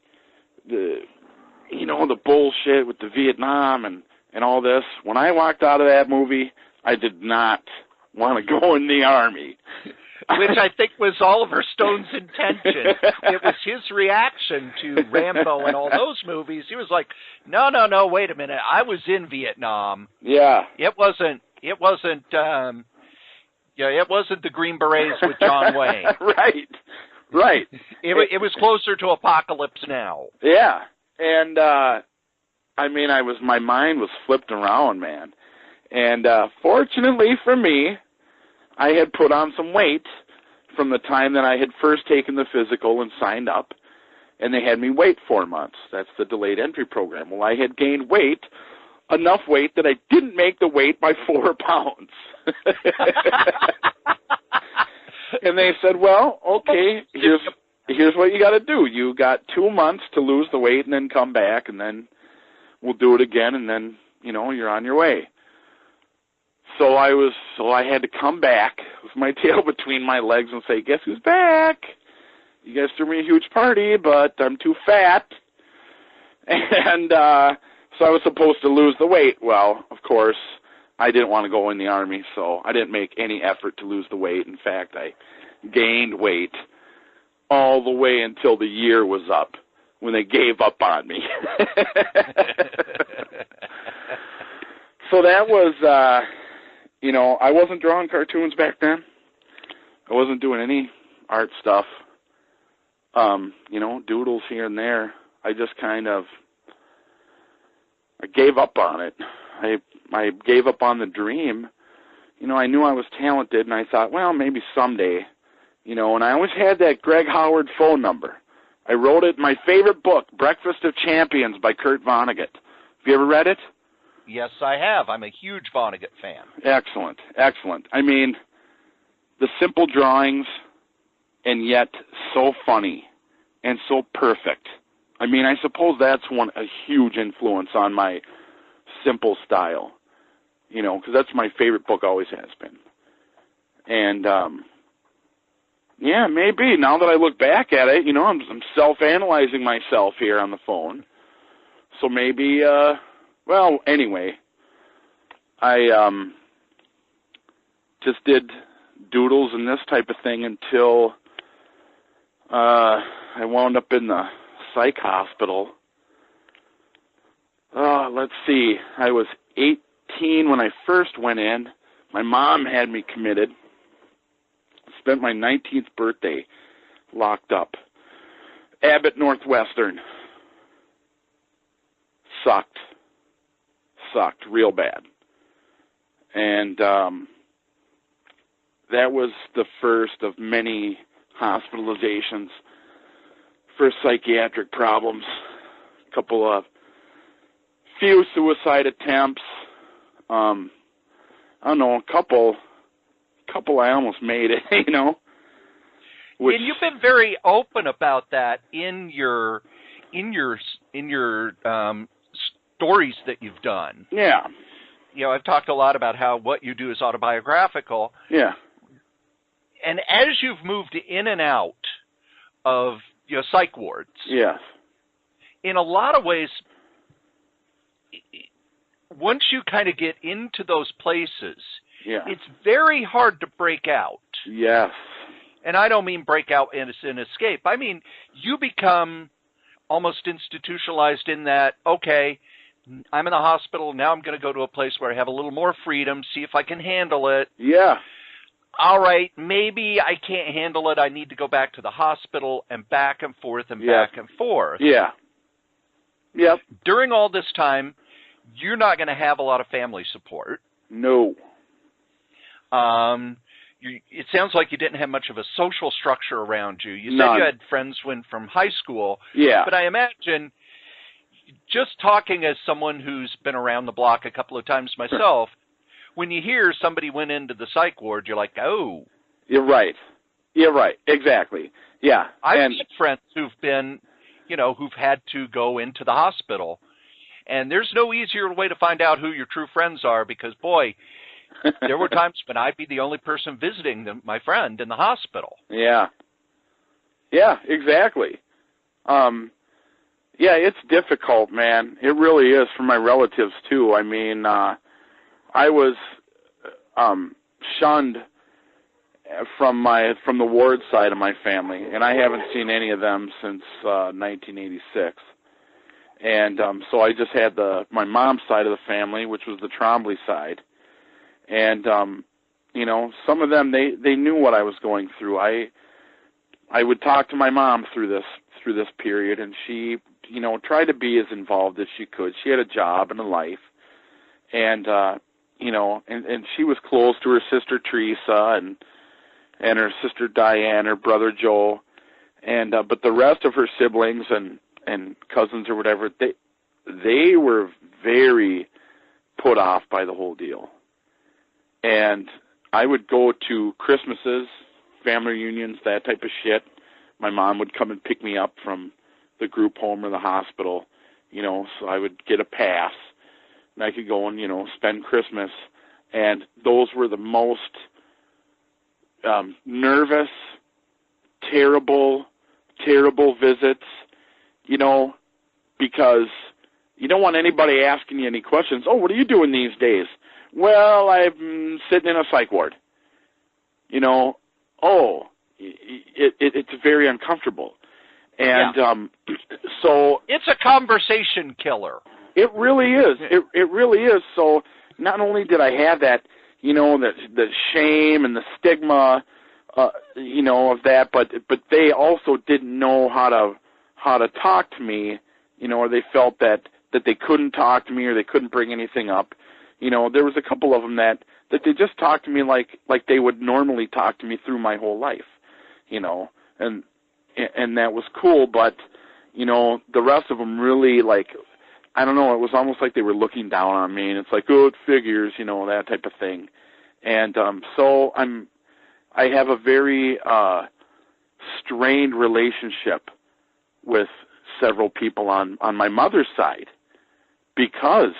Speaker 2: the bullshit with the Vietnam and all this. When I walked out of that movie, I did not want to go in the Army.
Speaker 3: Which I think was Oliver Stone's intention. It was his reaction to Rambo and all those movies. He was like, no, wait a minute. I was in Vietnam.
Speaker 2: Yeah.
Speaker 3: It wasn't it wasn't the Green Berets with John Wayne.
Speaker 2: Right.
Speaker 3: It was closer to Apocalypse Now.
Speaker 2: Yeah. And my mind was flipped around, man. And fortunately for me, I had put on some weight from the time that I had first taken the physical and signed up, and they had me wait 4 months. That's the delayed entry program. Well, I had gained weight, enough weight that I didn't make the weight by 4 pounds. And they said, well, okay, here's what you got to do. You got 2 months to lose the weight and then come back, and then we'll do it again, and then, you're on your way. So I had to come back with my tail between my legs and say, guess who's back? You guys threw me a huge party, but I'm too fat. And so I was supposed to lose the weight. Well, of course, I didn't want to go in the Army, so I didn't make any effort to lose the weight. In fact, I gained weight all the way until the year was up when they gave up on me. So that was... I wasn't drawing cartoons back then. I wasn't doing any art stuff. Doodles here and there. I just I gave up on it. I gave up on the dream. I knew I was talented, and I thought, well, maybe someday. And I always had that Greg Howard phone number. I wrote it in my favorite book, Breakfast of Champions by Kurt Vonnegut. Have you ever read it?
Speaker 3: Yes, I have. I'm a huge Vonnegut fan.
Speaker 2: Excellent. The simple drawings, and yet so funny and so perfect. I suppose that's a huge influence on my simple style, because that's my favorite book, always has been. And, maybe now that I look back at it, I'm self-analyzing myself here on the phone. So maybe, anyway, I just did doodles and this type of thing until I wound up in the psych hospital. Let's see, I was 18 when I first went in. My mom had me committed. Spent my 19th birthday locked up. Abbott Northwestern. Sucked real bad. And that was the first of many hospitalizations for psychiatric problems. Few suicide attempts. I don't know, a couple I almost made it, And
Speaker 3: you've been very open about that in your stories that you've done.
Speaker 2: Yeah.
Speaker 3: I've talked a lot about how what you do is autobiographical.
Speaker 2: Yeah.
Speaker 3: And as you've moved in and out of psych wards,
Speaker 2: yes,
Speaker 3: in a lot of ways, once you kind of get into those places, it's very hard to break out.
Speaker 2: Yes.
Speaker 3: And I don't mean break out as an escape. I mean, you become almost institutionalized in that, okay, I'm in the hospital, now I'm going to go to a place where I have a little more freedom, see if I can handle it.
Speaker 2: Yeah.
Speaker 3: All right, maybe I can't handle it, I need to go back to the hospital, and back and forth and back and forth.
Speaker 2: Yeah. Yep.
Speaker 3: During all this time, you're not going to have a lot of family support.
Speaker 2: No.
Speaker 3: It sounds like you didn't have much of a social structure around you. You said
Speaker 2: None.
Speaker 3: you had friends from high school.
Speaker 2: Yeah.
Speaker 3: But I imagine, just talking as someone who's been around the block a couple of times myself, when you hear somebody went into the psych ward, you're like, oh.
Speaker 2: You're right. Exactly. Yeah.
Speaker 3: I've had friends who've been, who've had to go into the hospital. And there's no easier way to find out who your true friends are because, boy, there were times when I'd be the only person visiting my friend in the hospital.
Speaker 2: Yeah. Yeah, exactly. Yeah, it's difficult, man. It really is for my relatives too. I mean, I was shunned from the Ward side of my family, and I haven't seen any of them since 1986. And so I just had my mom's side of the family, which was the Trombley side. And you know, some of them they knew what I was going through. I would talk to my mom through this period, and she, you know, tried to be as involved as she could. She had a job and a life, and you know, and she was close to her sister Teresa and her sister Diane, her brother Joe, and but the rest of her siblings and cousins or whatever, they were very put off by the whole deal. And I would go to Christmases, family reunions, that type of shit. My mom would come and pick me up from the group home or the hospital, you know, so I would get a pass, and I could go and, you know, spend Christmas. And those were the most nervous, terrible visits, you know, because you don't want anybody asking you any questions. Oh, what are you doing these days? Well, I'm sitting in a psych ward. You know, oh, it's very uncomfortable. And so...
Speaker 3: It's a conversation killer.
Speaker 2: It really is. It really is. So not only did I have that, you know, the shame and the stigma, you know, of that, but they also didn't know how to talk to me, you know, or they felt that they couldn't talk to me or they couldn't bring anything up. You know, there was a couple of them that they just talked to me like they would normally talk to me through my whole life, you know, and that was cool. But, you know, the rest of them really, like, I don't know, it was almost like they were looking down on me, and it's like, oh, it figures, you know, that type of thing. And so I have a very strained relationship with several people on my mother's side because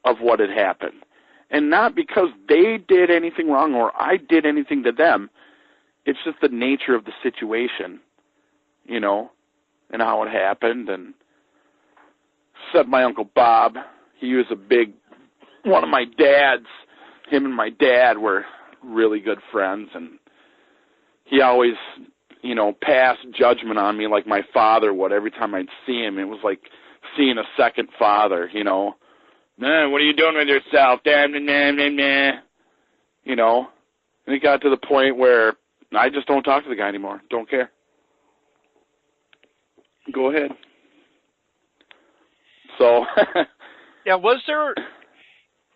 Speaker 2: of what had happened. And not because they did anything wrong or I did anything to them. It's just the nature of the situation, you know, and how it happened. And except my Uncle Bob, he was a big one of my dads. Him and my dad were really good friends, and he always, you know, passed judgment on me like my father would. Every time I'd see him, it was like seeing a second father, you know. Nah, what are you doing with yourself? You know, and it got to the point where I just don't talk to the guy anymore. Don't care. Go ahead. So.
Speaker 3: Yeah, was there?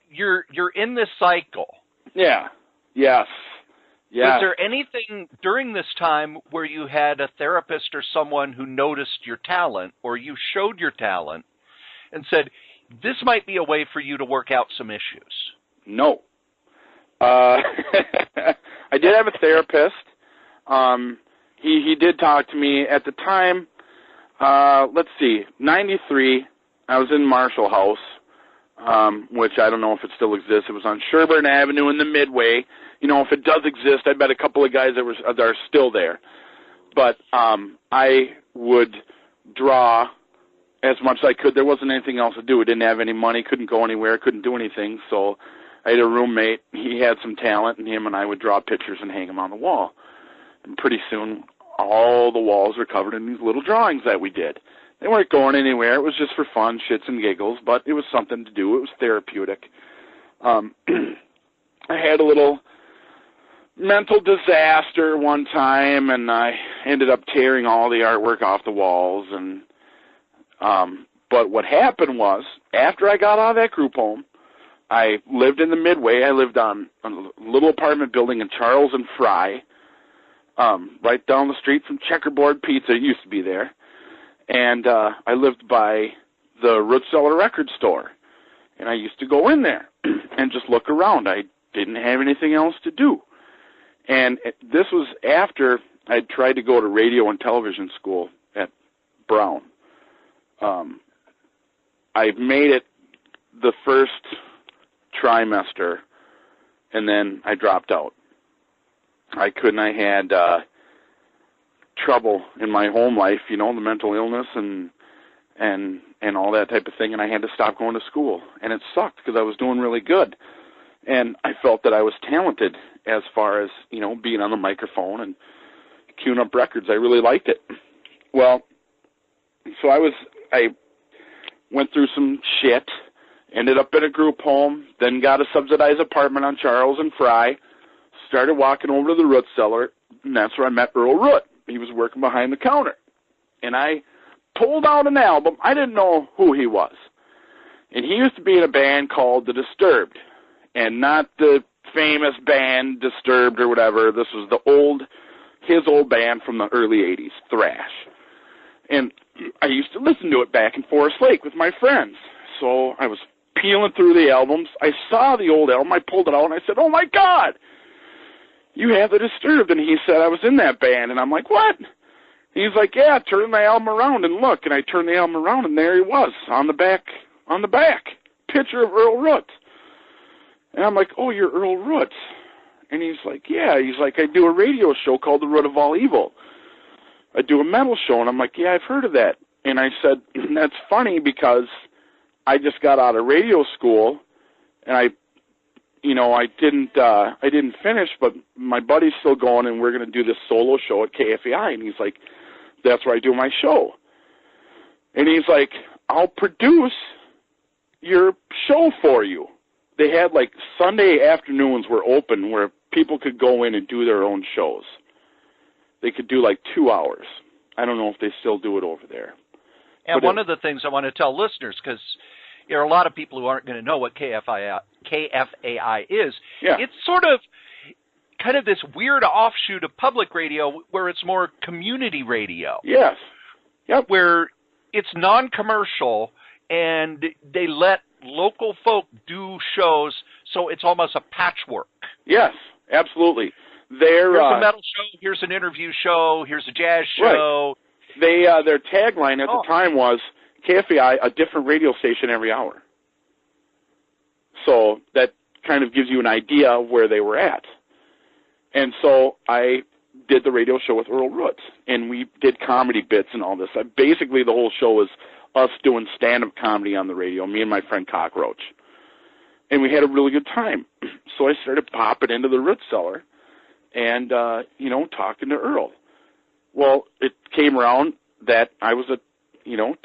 Speaker 3: You're in this cycle.
Speaker 2: Yeah. Yes. Yeah.
Speaker 3: Was there anything during this time where you had a therapist or someone who noticed your talent, or you showed your talent and said, this might be a way for you to work out some issues?
Speaker 2: No. I did have a therapist. He did talk to me at the time. Let's see, 93. I was in Marshall House, which I don't know if it still exists. It was on Sherburne Avenue in the Midway. You know, if it does exist, I bet a couple of guys that are still there. But I would draw as much as I could. There wasn't anything else to do. I didn't have any money, couldn't go anywhere, couldn't do anything. So I had a roommate. He had some talent, and him and I would draw pictures and hang them on the wall. And pretty soon, all the walls were covered in these little drawings that we did. They weren't going anywhere. It was just for fun, shits and giggles, but it was something to do. It was therapeutic. I had a little mental disaster one time, and I ended up tearing all the artwork off the walls. And but what happened was, after I got out of that group home, I lived in the Midway. I lived on a little apartment building in Charles and Fry, right down the street from Checkerboard Pizza. It used to be there. And I lived by the Root Cellar record store. And I used to go in there and just look around. I didn't have anything else to do. And this was after I'd tried to go to radio and television school at Brown. I made it the first trimester, and then I dropped out. I couldn't. I had trouble in my home life, you know, the mental illness, and and all that type of thing, and I had to stop going to school, and it sucked because I was doing really good, and I felt that I was talented as far as, you know, being on the microphone and queuing up records. I really liked it. Well, so I went through some shit, ended up in a group home, then got a subsidized apartment on Charles and Fry, started walking over to the root cellar, and that's where I met Earl Root. He was working behind the counter, and I pulled out an album. I didn't know who he was, and he used to be in a band called The Disturbed, and not the famous band Disturbed or whatever. This was his old band from the early 80s, thrash. And I used to listen to it back in Forest Lake with my friends. So I was peeling through the albums. I saw the old album. I pulled it out, and I said, "Oh, my God, you have The Disturbed." And he said I was in that band. And I'm like, "What?" He's like, "Yeah, turn the album around and look." And I turned the album around, and there he was on the back, picture of Earl Root. And I'm like, "Oh, you're Earl Root." And he's like, "Yeah." He's like, "I do a radio show called The Root of All Evil. I do a metal show." And I'm like, "Yeah, I've heard of that." And I said, "That's funny because I just got out of radio school, and I didn't finish, but my buddy's still going, and we're going to do this solo show at KFAI." And he's like, "That's where I do my show." And he's like, "I'll produce your show for you." They had, like, Sunday afternoons were open where people could go in and do their own shows. They could do, like, 2 hours. I don't know if they still do it over there.
Speaker 3: And one of the things I want to tell listeners, because there are a lot of people who aren't going to know what KFAI is.
Speaker 2: Yeah.
Speaker 3: It's sort of kind of this weird offshoot of public radio where it's more community radio.
Speaker 2: Yes. Yep.
Speaker 3: Where it's non-commercial, and they let local folk do shows, so it's almost a patchwork.
Speaker 2: Yes, absolutely.
Speaker 3: Here's a metal show, here's an interview show, here's a jazz show.
Speaker 2: Right. Their tagline at the time was, KFAI, a different radio station every hour. So that kind of gives you an idea of where they were at. And so I did the radio show with Earl Root, and we did comedy bits and all this. Basically, the whole show was us doing stand-up comedy on the radio, me and my friend Cockroach. And we had a really good time. So I started popping into the root cellar and, talking to Earl. Well, it came around that I was a,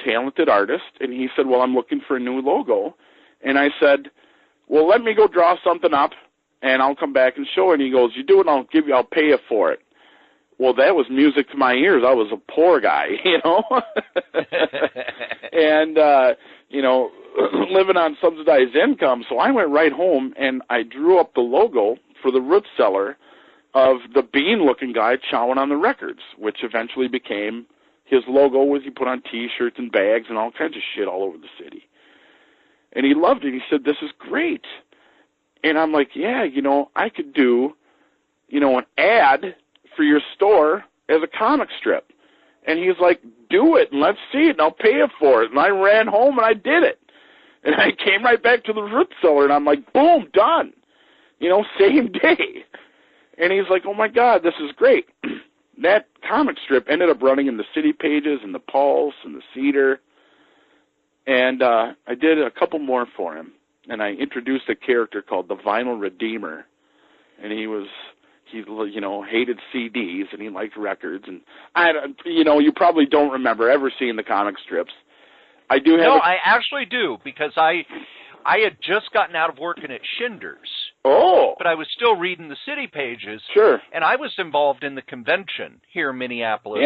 Speaker 2: talented artist, and he said, "Well, I'm looking for a new logo." And I said, "Well, let me go draw something up, and I'll come back and show it." And he goes, "You do it, and I'll pay you for it." Well, that was music to my ears. I was a poor guy, and, living on subsidized income. So I went right home, and I drew up the logo for the root cellar of the bean-looking guy chowing on the records, which eventually became his logo. Was he put on T-shirts and bags and all kinds of shit all over the city. And he loved it. He said, "This is great." And I'm like, "Yeah, I could do, an ad for your store as a comic strip." And he's like, "Do it, and let's see it, and I'll pay you for it." And I ran home, and I did it. And I came right back to the root cellar, and I'm like, boom, done. Same day. And he's like, "Oh, my God, this is great." That comic strip ended up running in the City Pages and the Pulse and the Cedar. And I did a couple more for him. And I introduced a character called the Vinyl Redeemer. And he hated CDs, and he liked records. And, you probably don't remember ever seeing the comic strips. I
Speaker 3: actually do, because I had just gotten out of working at Schindler's.
Speaker 2: Oh.
Speaker 3: But I was still reading the City Pages.
Speaker 2: Sure.
Speaker 3: And I was involved in the convention here in Minneapolis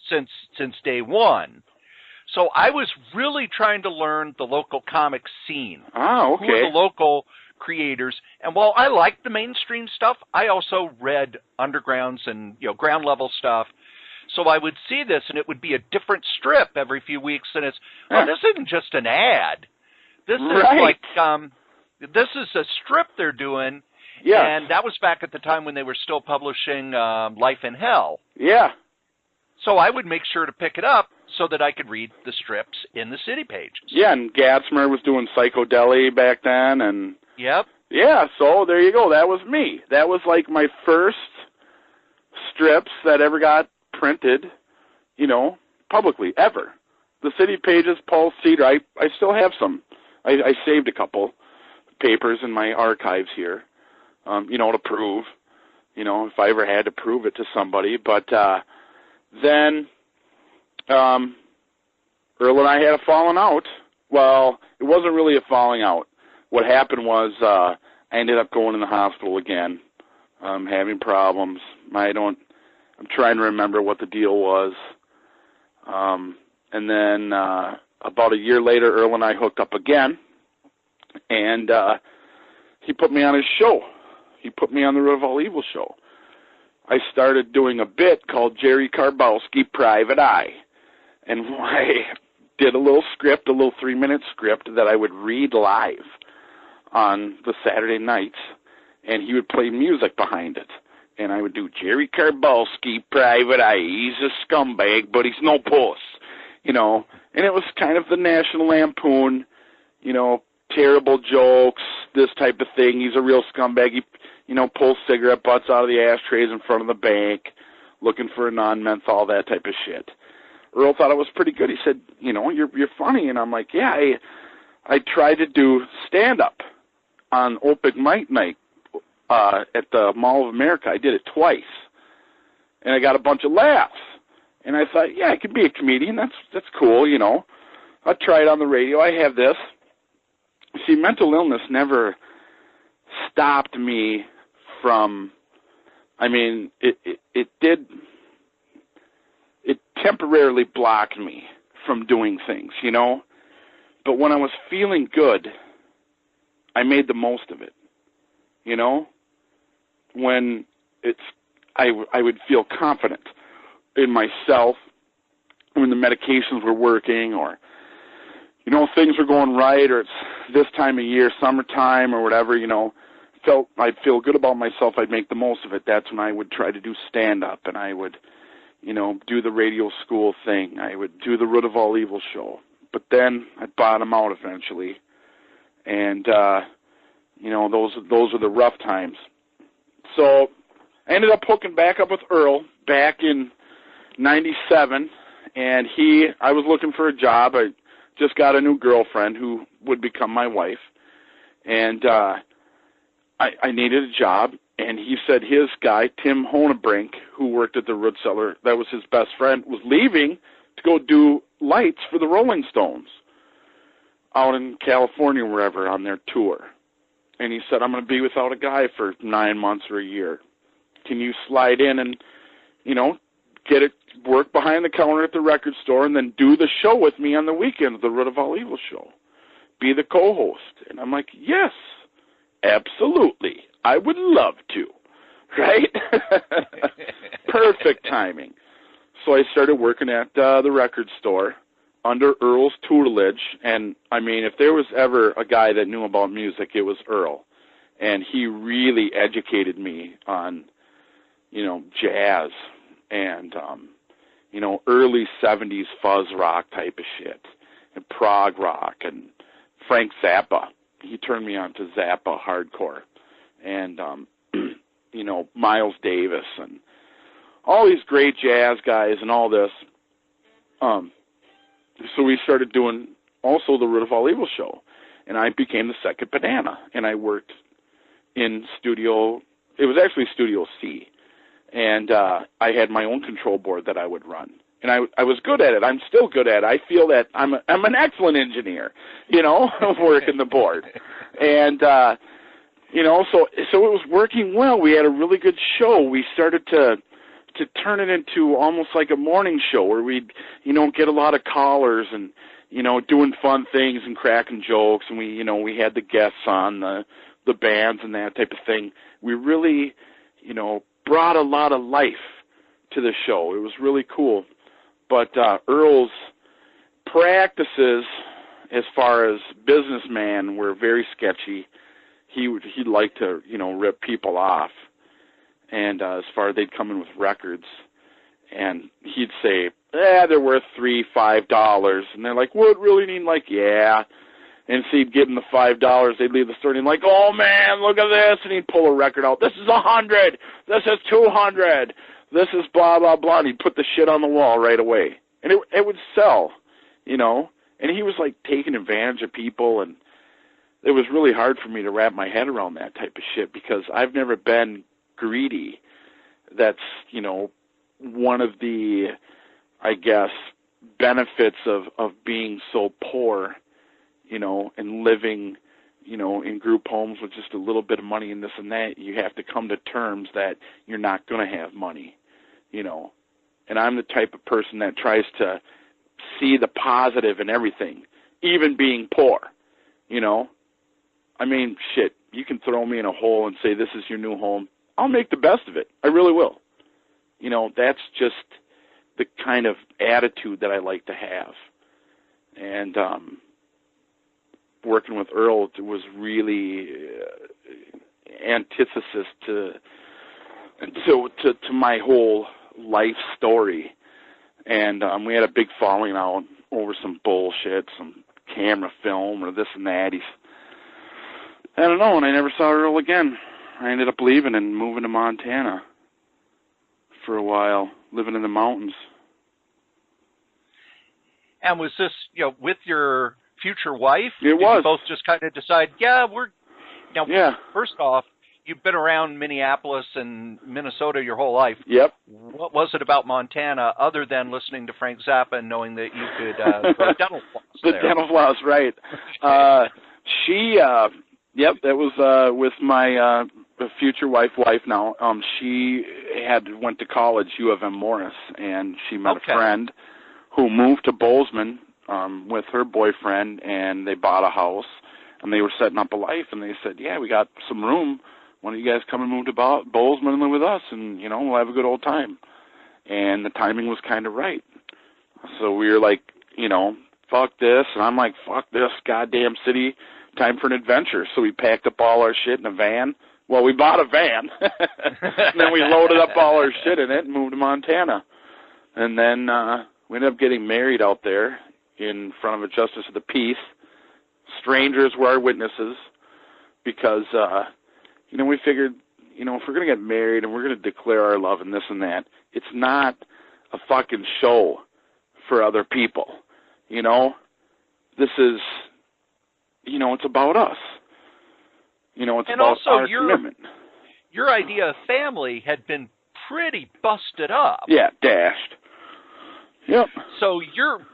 Speaker 3: since day one. So I was really trying to learn the local comic scene.
Speaker 2: Oh, okay.
Speaker 3: Who are the local creators? And while I liked the mainstream stuff, I also read undergrounds and ground level stuff. So I would see this, and it would be a different strip every few weeks. And it's, this isn't just an ad. This is like this is a strip they're doing.
Speaker 2: Yeah.
Speaker 3: And that was back at the time when they were still publishing Life in Hell.
Speaker 2: Yeah.
Speaker 3: So I would make sure to pick it up so that I could read the strips in the City Pages.
Speaker 2: Yeah, and Gatzmer was doing Psychodeli back then. And
Speaker 3: yep.
Speaker 2: Yeah, so there you go. That was me. That was like my first strips that ever got printed, publicly, ever. the city pages, Paul Cedar. I still have some. I saved a couple papers in my archives here, to prove, if I ever had to prove it to somebody. But then Earl and I had a falling out. Well, it wasn't really a falling out. What happened was I ended up going in the hospital again, having problems. I'm trying to remember what the deal was. And then about a year later, Earl and I hooked up again, and he put me on his show. He put me on the Root of All Evil show. I started doing a bit called Jerry Karbowski Private Eye, and I did a little 3-minute script that I would read live on the Saturday nights, and he would play music behind it. And I would do Jerry Karbowski Private Eye. He's a scumbag, but he's no puss. And it was kind of the National Lampoon, terrible jokes, this type of thing. He's a real scumbag. He, pulls cigarette butts out of the ashtrays in front of the bank, looking for a non-menthol, that type of shit. Earl thought it was pretty good. He said, you're funny. And I'm like, yeah, I tried to do stand-up on open mic night at the Mall of America. I did it twice, and I got a bunch of laughs. And I thought, yeah, I could be a comedian. That's cool, I'll try it on the radio. I have this. See, mental illness never stopped me from, it temporarily blocked me from doing things, But when I was feeling good, I made the most of it, When I would feel confident in myself when the medications were working, or things were going right, or it's this time of year, summertime or whatever, I'd feel good about myself. I'd make the most of it. That's when I would try to do stand-up, and I would, do the radio school thing. I would do the Root of All Evil show. But then I'd bottom out eventually, and those are the rough times. So I ended up hooking back up with Earl back in 97, and I was looking for a job. I just got a new girlfriend who would become my wife, and I needed a job, and he said his guy, Tim Honebrink, who worked at the Root Cellar, that was his best friend, was leaving to go do lights for the Rolling Stones out in California, wherever, on their tour. And he said, I'm going to be without a guy for 9 months or a year. Can you slide in and, work behind the counter at the record store and then do the show with me on the weekends, the Root of All Evil show? Be the co-host. And I'm like, yes, absolutely. I would love to. Right? Perfect timing. So I started working at the record store under Earl's tutelage. And, if there was ever a guy that knew about music, it was Earl. And he really educated me on, jazz and, early 70s fuzz rock type of shit, and prog rock, and Frank Zappa. He turned me on to Zappa hardcore, and, Miles Davis, and all these great jazz guys and all this. So we started doing also the Root of All Evil show, and I became the second banana, and I worked in studio, it was actually Studio C, and I had my own control board that I would run. And I was good at it. I'm still good at it. I feel that I'm an excellent engineer, working the board. And, so it was working well. We had a really good show. We started to turn it into almost like a morning show where we'd, get a lot of callers and, doing fun things and cracking jokes. And we had the guests on, the bands and that type of thing. We really, brought a lot of life to the show. It was really cool. But Earl's practices as far as businessman were very sketchy. He'd like to, rip people off. And as far as they'd come in with records, and he'd say, they're worth $3, $5. And they're like, what, really need? Like, yeah. And so he'd give them the $5. They'd leave the store and he'd like, oh, man, look at this. And he'd pull a record out. This is $100. This is $200. This is blah, blah, blah. And he'd put the shit on the wall right away. And it would sell, you know, and he was like taking advantage of people, and it was really hard for me to wrap my head around that type of shit because I've never been greedy. That's, you know, one of the, I guess, benefits of being so poor, you know, and living, you know, in group homes with just a little bit of money and this and that. You have to come to terms that you're not going to have money, you know. And I'm the type of person that tries to see the positive in everything, even being poor, you know. I mean, shit, you can throw me in a hole and say this is your new home. I'll make the best of it. I really will. You know, that's just the kind of attitude that I like to have. And working with Earl was really antithesis to my whole life story. And we had a big falling out over some bullshit, some camera film or this and that. I don't know, and I never saw Earl again. I ended up leaving and moving to Montana for a while, living in the mountains.
Speaker 3: And was this, you know, with your future wife?
Speaker 2: It was.
Speaker 3: You both just kind of decide, first off, you've been around Minneapolis and Minnesota your whole life.
Speaker 2: Yep.
Speaker 3: What was it about Montana other than listening to Frank Zappa and knowing that you could grow dental floss there?
Speaker 2: The dental floss, right. Yep, that was with my future wife now. She went to college, U of M Morris, and she met a friend who moved to Bozeman with her boyfriend, and they bought a house, and they were setting up a life, and they said, yeah, we got some room. Why don't you guys come and move to Bozeman and live with us, and, you know, we'll have a good old time. And the timing was kind of right. So we were like, you know, fuck this, and I'm like, fuck this goddamn city. Time for an adventure. So we packed up all our shit in a van. Well, we bought a van. And then we loaded up all our shit in it and moved to Montana. And then we ended up getting married out there in front of a justice of the peace. Strangers were our witnesses because, you know, we figured, you know, if we're going to get married and we're going to declare our love and this and that, it's not a fucking show for other people. You know, this is... You know, it's about us. You know, it's
Speaker 3: and
Speaker 2: about
Speaker 3: also
Speaker 2: our commitment.
Speaker 3: Your idea of family had been pretty busted up.
Speaker 2: Yeah, dashed. Yep.
Speaker 3: So you're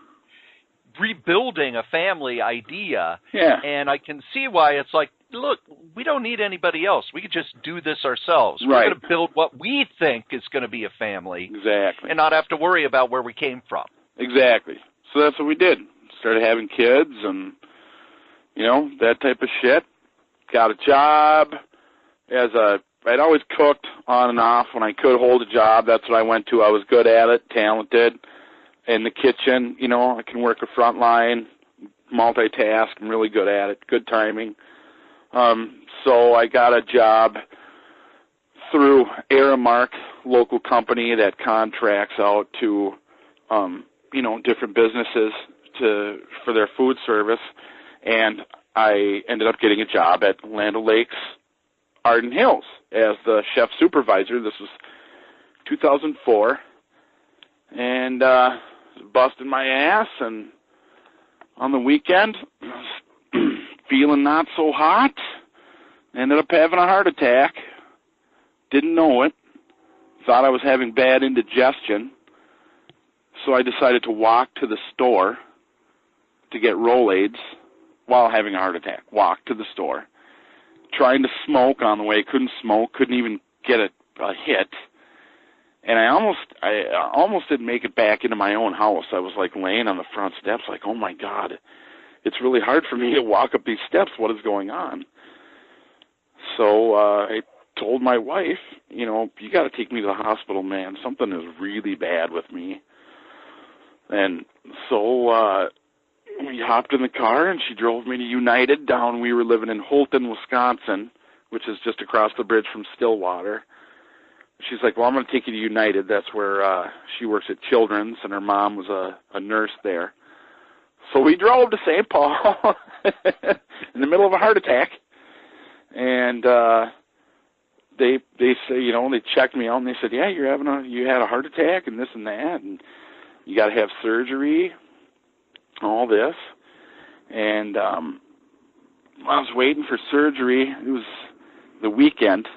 Speaker 3: rebuilding a family idea.
Speaker 2: Yeah.
Speaker 3: And I can see why it's like, look, we don't need anybody else. We could just do this ourselves.
Speaker 2: Right.
Speaker 3: We're going to build what we think is going to be a family.
Speaker 2: Exactly.
Speaker 3: And not have to worry about where we came from.
Speaker 2: Exactly. So that's what we did. Started having kids and... You know, that type of shit. Got a job I'd always cooked on and off when I could hold a job. That's what I went to. I was good at it, talented. In the kitchen, you know, I can work a front line, multitask. I'm really good at it. Good timing. So I got a job through Aramark, local company that contracts out to, you know, different businesses for their food service. And I ended up getting a job at Land O'Lakes, Arden Hills, as the chef supervisor. This was 2004. And busting my ass, and on the weekend, feeling not so hot, ended up having a heart attack. Didn't know it. Thought I was having bad indigestion. So I decided to walk to the store to get Rolaids while having a heart attack. Walked to the store. Trying to smoke on the way. Couldn't smoke. Couldn't even get a hit. And I almost didn't make it back into my own house. I was like laying on the front steps like, oh my God, it's really hard for me to walk up these steps. What is going on? So I told my wife, you know, you got to take me to the hospital, man. Something is really bad with me. And so we hopped in the car, and she drove me to United down. We were living in Holton, Wisconsin, which is just across the bridge from Stillwater. She's like, well, I'm going to take you to United. That's where she works at Children's, and her mom was a nurse there. So we drove to St. Paul in the middle of a heart attack. And they say, you know, they checked me out, and they said, yeah, you had a heart attack and this and that, and you got to have surgery. all this. And I was waiting for surgery. It was the weekend,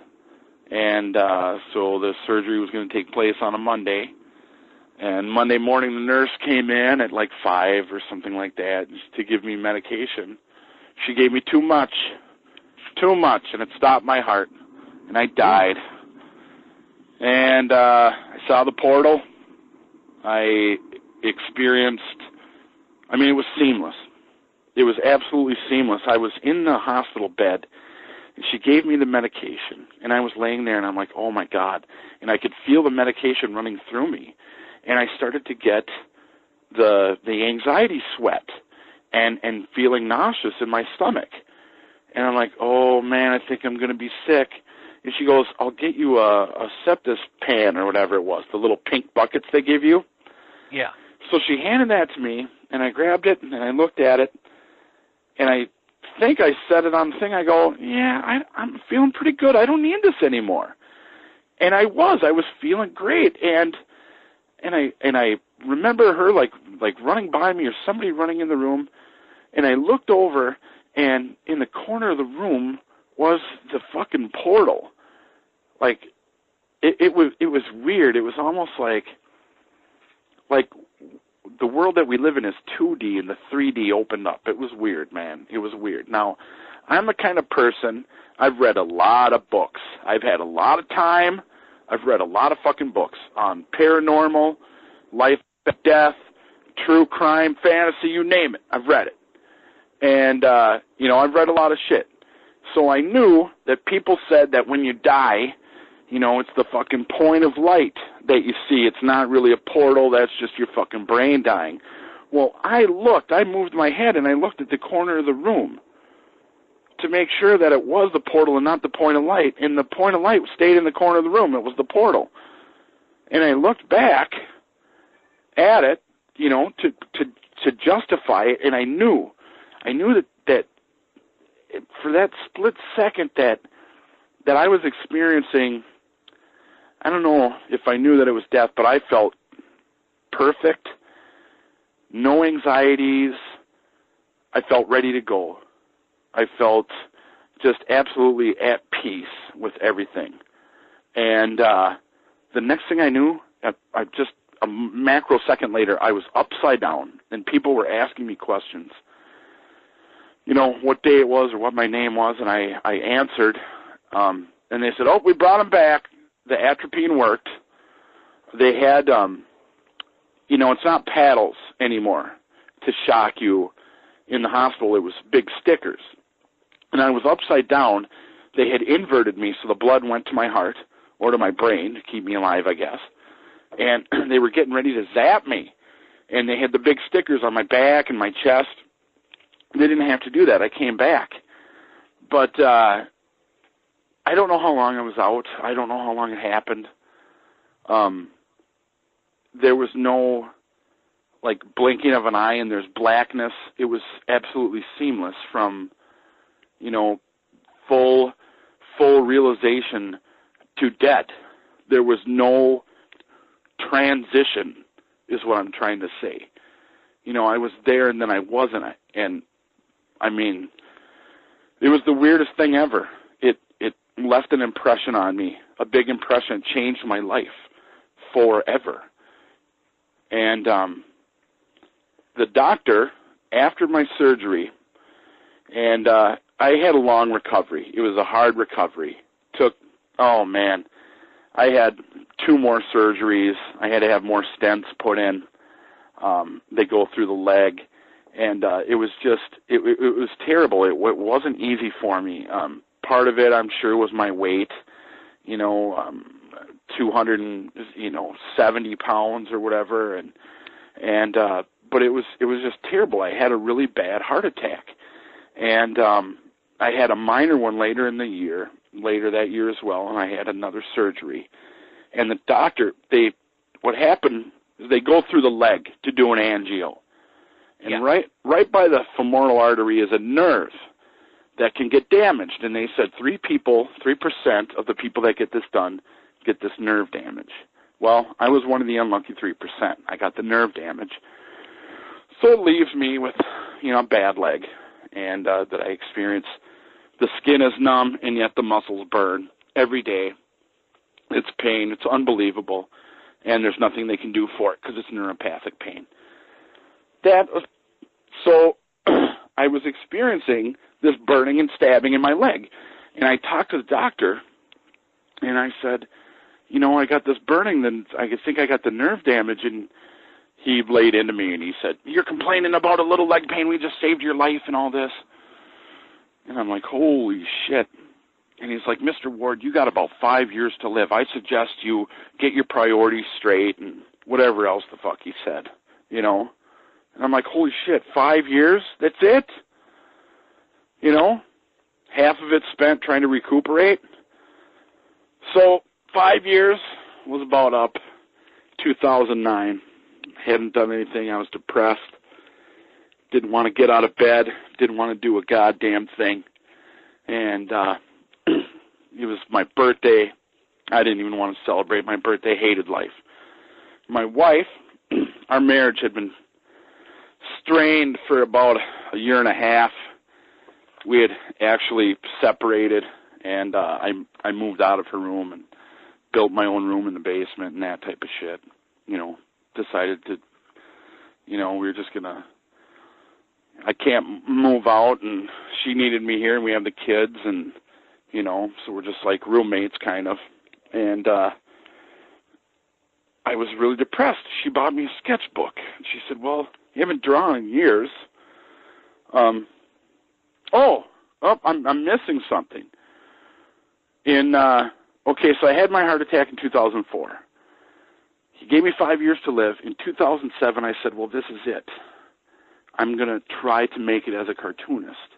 Speaker 2: and so the surgery was going to take place on a Monday. And Monday morning, the nurse came in at like 5 or something like that just to give me medication. She gave me too much, and it stopped my heart, and I died. And I saw the portal. I experienced, I mean, it was seamless. It was absolutely seamless. I was in the hospital bed, and she gave me the medication, and I was laying there, and I'm like, oh, my God. And I could feel the medication running through me, and I started to get the anxiety sweat and feeling nauseous in my stomach. And I'm like, oh, man, I think I'm going to be sick. And she goes, I'll get you a sepsis pan or whatever it was, the little pink buckets they give you.
Speaker 3: Yeah.
Speaker 2: So she handed that to me, and I grabbed it, and I looked at it, and I think I said it on the thing. I go, yeah, I'm feeling pretty good. I don't need this anymore. And I was feeling great. And I remember her like running by me or somebody running in the room. And I looked over, and in the corner of the room was the fucking portal. Like it was weird. It was almost like the world that we live in is 2D and the 3D opened up. It was weird, man. It was weird. Now, I'm the kind of person, I've read a lot of books. I've had a lot of time. I've read a lot of fucking books on paranormal, life, death, true crime, fantasy, you name it. I've read it. And, I've read a lot of shit. So I knew that people said that when you die, it's the fucking point of light that you see. It's not really a portal. That's just your fucking brain dying. Well, I moved my head, and I looked at the corner of the room to make sure that it was the portal and not the point of light. And the point of light stayed in the corner of the room. It was the portal. And I looked back at it, to justify it, and I knew that for that split second that I was experiencing, I don't know if I knew that it was death, but I felt perfect, no anxieties. I felt ready to go. I felt just absolutely at peace with everything. And the next thing I knew, I just a macro second later, I was upside down, and people were asking me questions. What day it was or what my name was, and I answered, and they said, oh, we brought him back. The atropine worked. They had, it's not paddles anymore to shock you in the hospital. It was big stickers. And I was upside down. They had inverted me so the blood went to my heart or to my brain to keep me alive, I guess. And they were getting ready to zap me. And they had the big stickers on my back and my chest. They didn't have to do that. I came back. But I don't know how long I was out. I don't know how long it happened. There was no, blinking of an eye and there's blackness. It was absolutely seamless from, full realization to dead. There was no transition is what I'm trying to say. I was there and then I wasn't. And, it was the weirdest thing ever. It left an impression on me, a big impression. It changed my life forever. And the doctor, after my surgery, and I had a long recovery. It was a hard recovery. I had 2 more surgeries. I had to have more stents put in. They go through the leg. And it was it was terrible. It wasn't easy for me. Part of it, I'm sure, was my weight, 270 pounds or whatever. But it was just terrible. I had a really bad heart attack. And I had a minor one later that year as well, and I had another surgery. And the doctor, what happened is they go through the leg to do an angio. And yeah. right by the femoral artery is a nerve that can get damaged. And they said 3% of the people that get this done get this nerve damage. Well, I was one of the unlucky 3%. I got the nerve damage. So it leaves me with, a bad leg, and that I experience. The skin is numb, and yet the muscles burn every day. It's pain. It's unbelievable, and there's nothing they can do for it because it's neuropathic pain. So I was experiencing this burning and stabbing in my leg, and I talked to the doctor, and I said, I got this burning, then I think I got the nerve damage, and he laid into me, and he said, "You're complaining about a little leg pain. We just saved your life and all this." And I'm like, holy shit. And he's like, "Mr. Ward, you got about 5 years to live. I suggest you get your priorities straight," and whatever else the fuck he said, And I'm like, holy shit, 5 years? That's it? Half of it spent trying to recuperate. So 5 years was about up. 2009. Hadn't done anything. I was depressed. Didn't want to get out of bed. Didn't want to do a goddamn thing. And it was my birthday. I didn't even want to celebrate my birthday. Hated life. My wife, our marriage had been strained for about a year and a half. We had actually separated, and I moved out of her room and built my own room in the basement and that type of shit. Decided to, we were just going to, I can't move out, and she needed me here, and we have the kids, and, so we're just like roommates kind of. And I was really depressed. She bought me a sketchbook. And she said, "Well, you haven't drawn in years." I'm missing something. So I had my heart attack in 2004. He gave me 5 years to live. In 2007, I said, well, this is it. I'm going to try to make it as a cartoonist.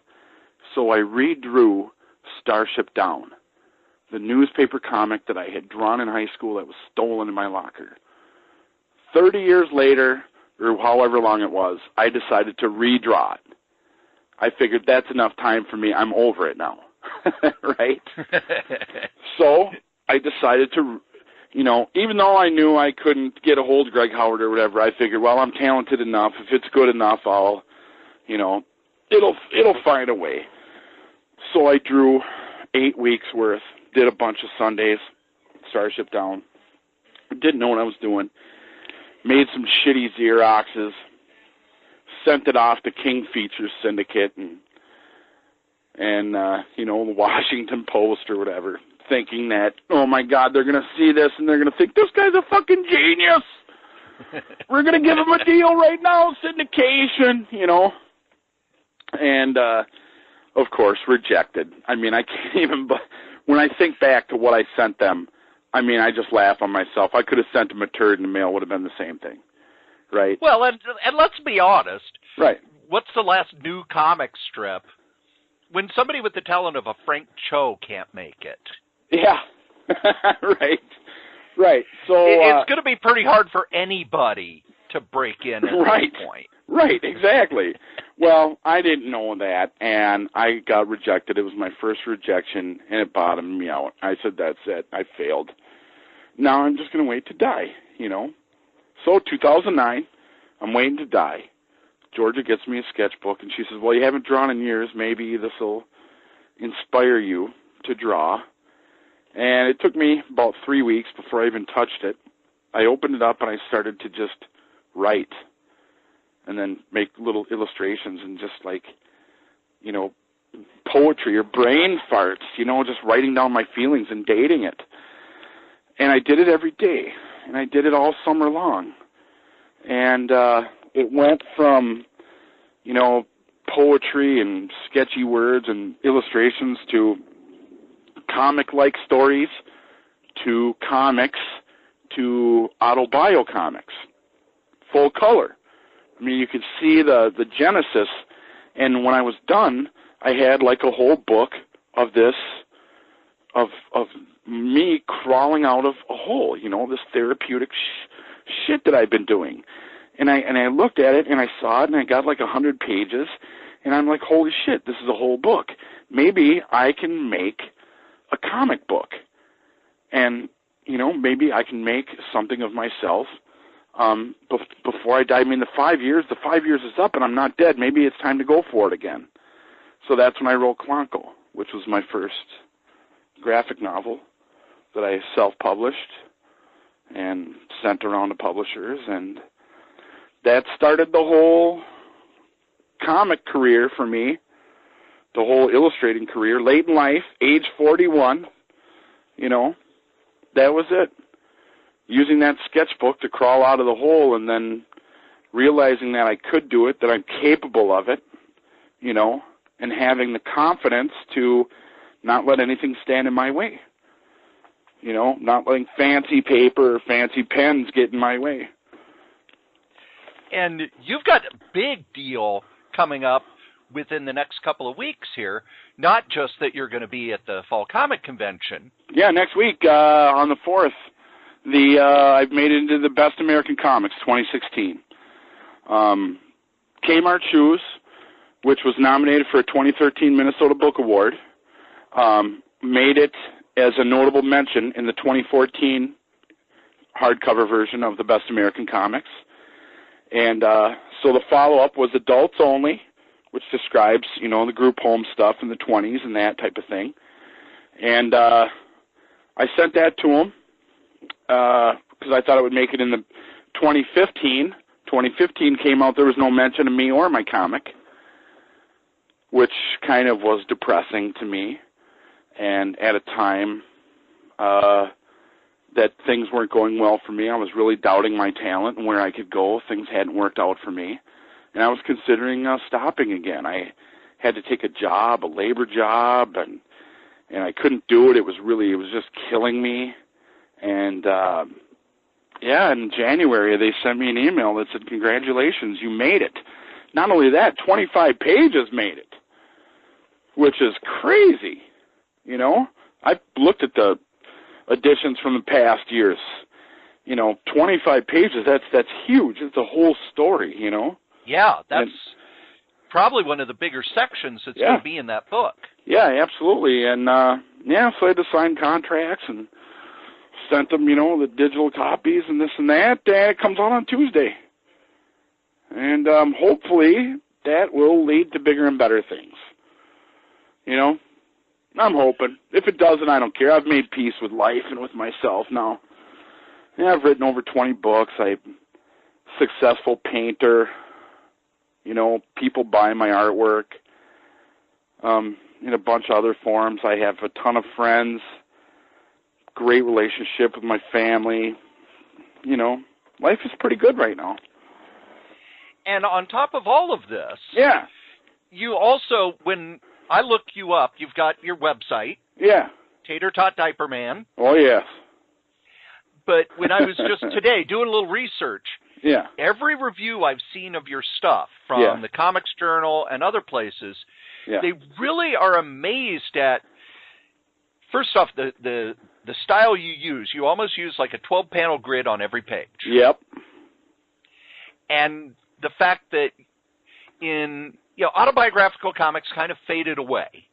Speaker 2: So I redrew Starship Down, the newspaper comic that I had drawn in high school that was stolen in my locker. 30 years later, or however long it was, I decided to redraw it. I figured that's enough time for me. I'm over it now. Right? So I decided to, even though I knew I couldn't get a hold of Greg Howard or whatever, I figured, well, I'm talented enough. If it's good enough, I'll, it'll find a way. So I drew 8 weeks worth, did a bunch of Sundays, Starship Down. Didn't know what I was doing. Made some shitty Xeroxes, sent it off to King Features Syndicate and the Washington Post or whatever, thinking that, oh my God, they're going to see this and they're going to think, this guy's a fucking genius. We're going to give him a deal right now, syndication, And, of course, rejected. I mean, I can't even, but when I think back to what I sent them, I mean, I just laugh on myself. I could have sent them a turd in the mail, would have been the same thing, right?
Speaker 3: Well, and let's be honest.
Speaker 2: Right.
Speaker 3: What's the last new comic strip? When somebody with the talent of a Frank Cho can't make it.
Speaker 2: Yeah. Right. So
Speaker 3: it's going to be pretty hard for anybody to break in at this point.
Speaker 2: Right, exactly. Well, I didn't know that, and I got rejected. It was my first rejection, and it bottomed me out. I said, that's it. I failed. Now I'm just going to wait to die, So 2009, I'm waiting to die. Georgia gets me a sketchbook, and she says, well, you haven't drawn in years. Maybe this will inspire you to draw. And it took me about 3 weeks before I even touched it. I opened it up, and I started to just write and then make little illustrations and just poetry or brain farts, just writing down my feelings and dating it. And I did it every day, and I did it all summer long. And it went from, poetry and sketchy words and illustrations to comic-like stories to comics to autobio comics, full color. I mean, you could see the genesis, and when I was done, I had like a whole book of this, of me crawling out of a hole, this therapeutic shit that I've been doing. And I looked at it, and I saw it, and I got like 100 pages, and I'm like, holy shit, this is a whole book. Maybe I can make a comic book, and, maybe I can make something of myself before I die. I mean, the 5 years is up, and I'm not dead. Maybe it's time to go for it again. So that's when I wrote Klanko, which was my first graphic novel that I self-published and sent around to publishers, and that started the whole comic career for me, the whole illustrating career. Late in life, age 41, that was it. Using that sketchbook to crawl out of the hole, and then realizing that I could do it, that I'm capable of it, and having the confidence to not let anything stand in my way. Not letting fancy paper or fancy pens get in my way.
Speaker 3: And you've got a big deal coming up within the next couple of weeks here, not just that you're going to be at the Fall Comic Convention.
Speaker 2: Yeah, next week on the 4th, I've made it into the Best American Comics 2016. K-Mart Shoes, which was nominated for a 2013 Minnesota Book Award, made it as a notable mention in the 2014 hardcover version of the Best American Comics. And so the follow-up was Adults Only, which describes, the group home stuff in the 20s and that type of thing. And I sent that to him because I thought it would make it in the 2015. 2015 came out, there was no mention of me or my comic, which kind of was depressing to me. And at a time that things weren't going well for me, I was really doubting my talent and where I could go. Things hadn't worked out for me. And I was considering stopping again. I had to take a job, a labor job, and I couldn't do it. It was just killing me. And, in January, they sent me an email that said, "Congratulations, you made it." Not only that, 25 pages made it, which is crazy. I looked at the editions from the past years. 25 pages, that's huge. It's a whole story,
Speaker 3: Yeah, that's probably one of the bigger sections that's going to be in that book.
Speaker 2: Yeah, absolutely. And, so I had to sign contracts and sent them, the digital copies and this and that. And it comes out on Tuesday. And hopefully that will lead to bigger and better things. I'm hoping. If it doesn't, I don't care. I've made peace with life and with myself now. Yeah, I've written over 20 books. I'm a successful painter. People buy my artwork. In a bunch of other forms. I have a ton of friends. Great relationship with my family. Life is pretty good right now.
Speaker 3: And on top of all of this, you also, when I look you up, you've got your website.
Speaker 2: Yeah.
Speaker 3: Tater Tot Diaper Man.
Speaker 2: Oh, yes.
Speaker 3: But when I was just today doing a little research, every review I've seen of your stuff from the Comics Journal and other places, they really are amazed at, first off, the style you use. You almost use like a 12-panel grid on every page.
Speaker 2: Yep.
Speaker 3: And the fact that in, autobiographical comics kind of faded away.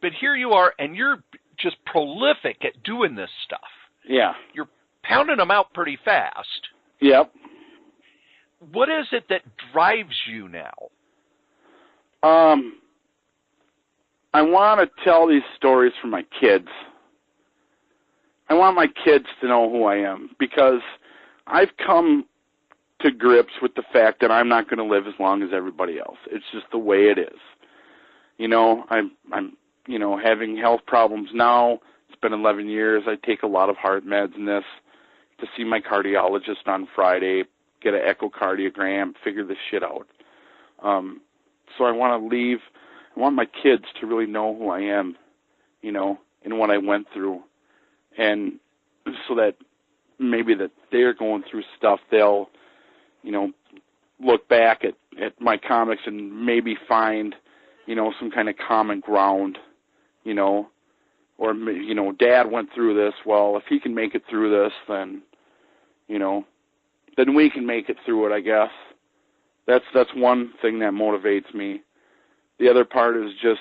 Speaker 3: But here you are, and you're just prolific at doing this stuff.
Speaker 2: Yeah.
Speaker 3: You're pounding them out pretty fast.
Speaker 2: Yep.
Speaker 3: What is it that drives you now?
Speaker 2: I want to tell these stories for my kids. I want my kids to know who I am, because I've come to grips with the fact that I'm not going to live as long as everybody else. It's just the way it is. I'm having health problems now. It's been 11 years. I take a lot of heart meds and this, to see my cardiologist on Friday, get an echocardiogram, figure this shit out. So I want my kids to really know who I am, and what I went through. And so that maybe that they're going through stuff, they'll, look back at my comics and maybe find, some kind of common ground, or, Dad went through this. Well, if he can make it through this, then, then we can make it through it, I guess. That's one thing that motivates me. The other part is just,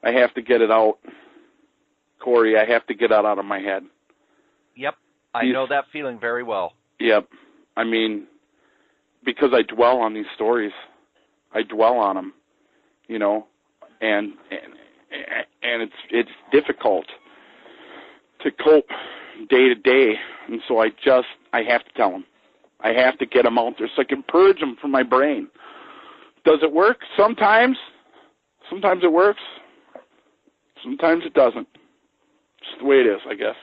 Speaker 2: I have to get it out. Cory, I have to get it out of my head.
Speaker 3: Yep. I know that feeling very well.
Speaker 2: Yep. I mean, because I dwell on these stories. I dwell on them, you know, and it's difficult to cope day to day, and so I have to tell them. I have to get them out there so I can purge them from my brain. Does it work? Sometimes. Sometimes it works. Sometimes it doesn't. Just the way it is, I guess.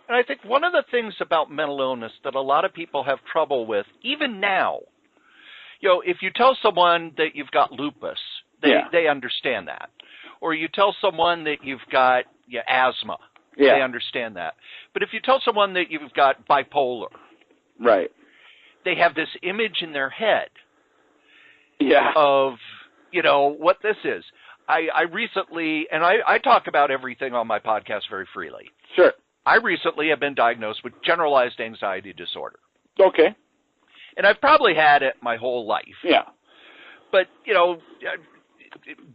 Speaker 3: And I think one of the things about mental illness that a lot of people have trouble with, even now, you know, if you tell someone that you've got lupus, they understand that. Or you tell someone that you've got asthma, they understand that. But if you tell someone that you've got bipolar,
Speaker 2: right,
Speaker 3: they have this image in their head
Speaker 2: yeah.
Speaker 3: of, you know, what this is. I recently, and I talk about everything on my podcast very freely.
Speaker 2: Sure.
Speaker 3: I recently have been diagnosed with generalized anxiety disorder.
Speaker 2: Okay.
Speaker 3: And I've probably had it my whole life.
Speaker 2: Yeah.
Speaker 3: But, you know,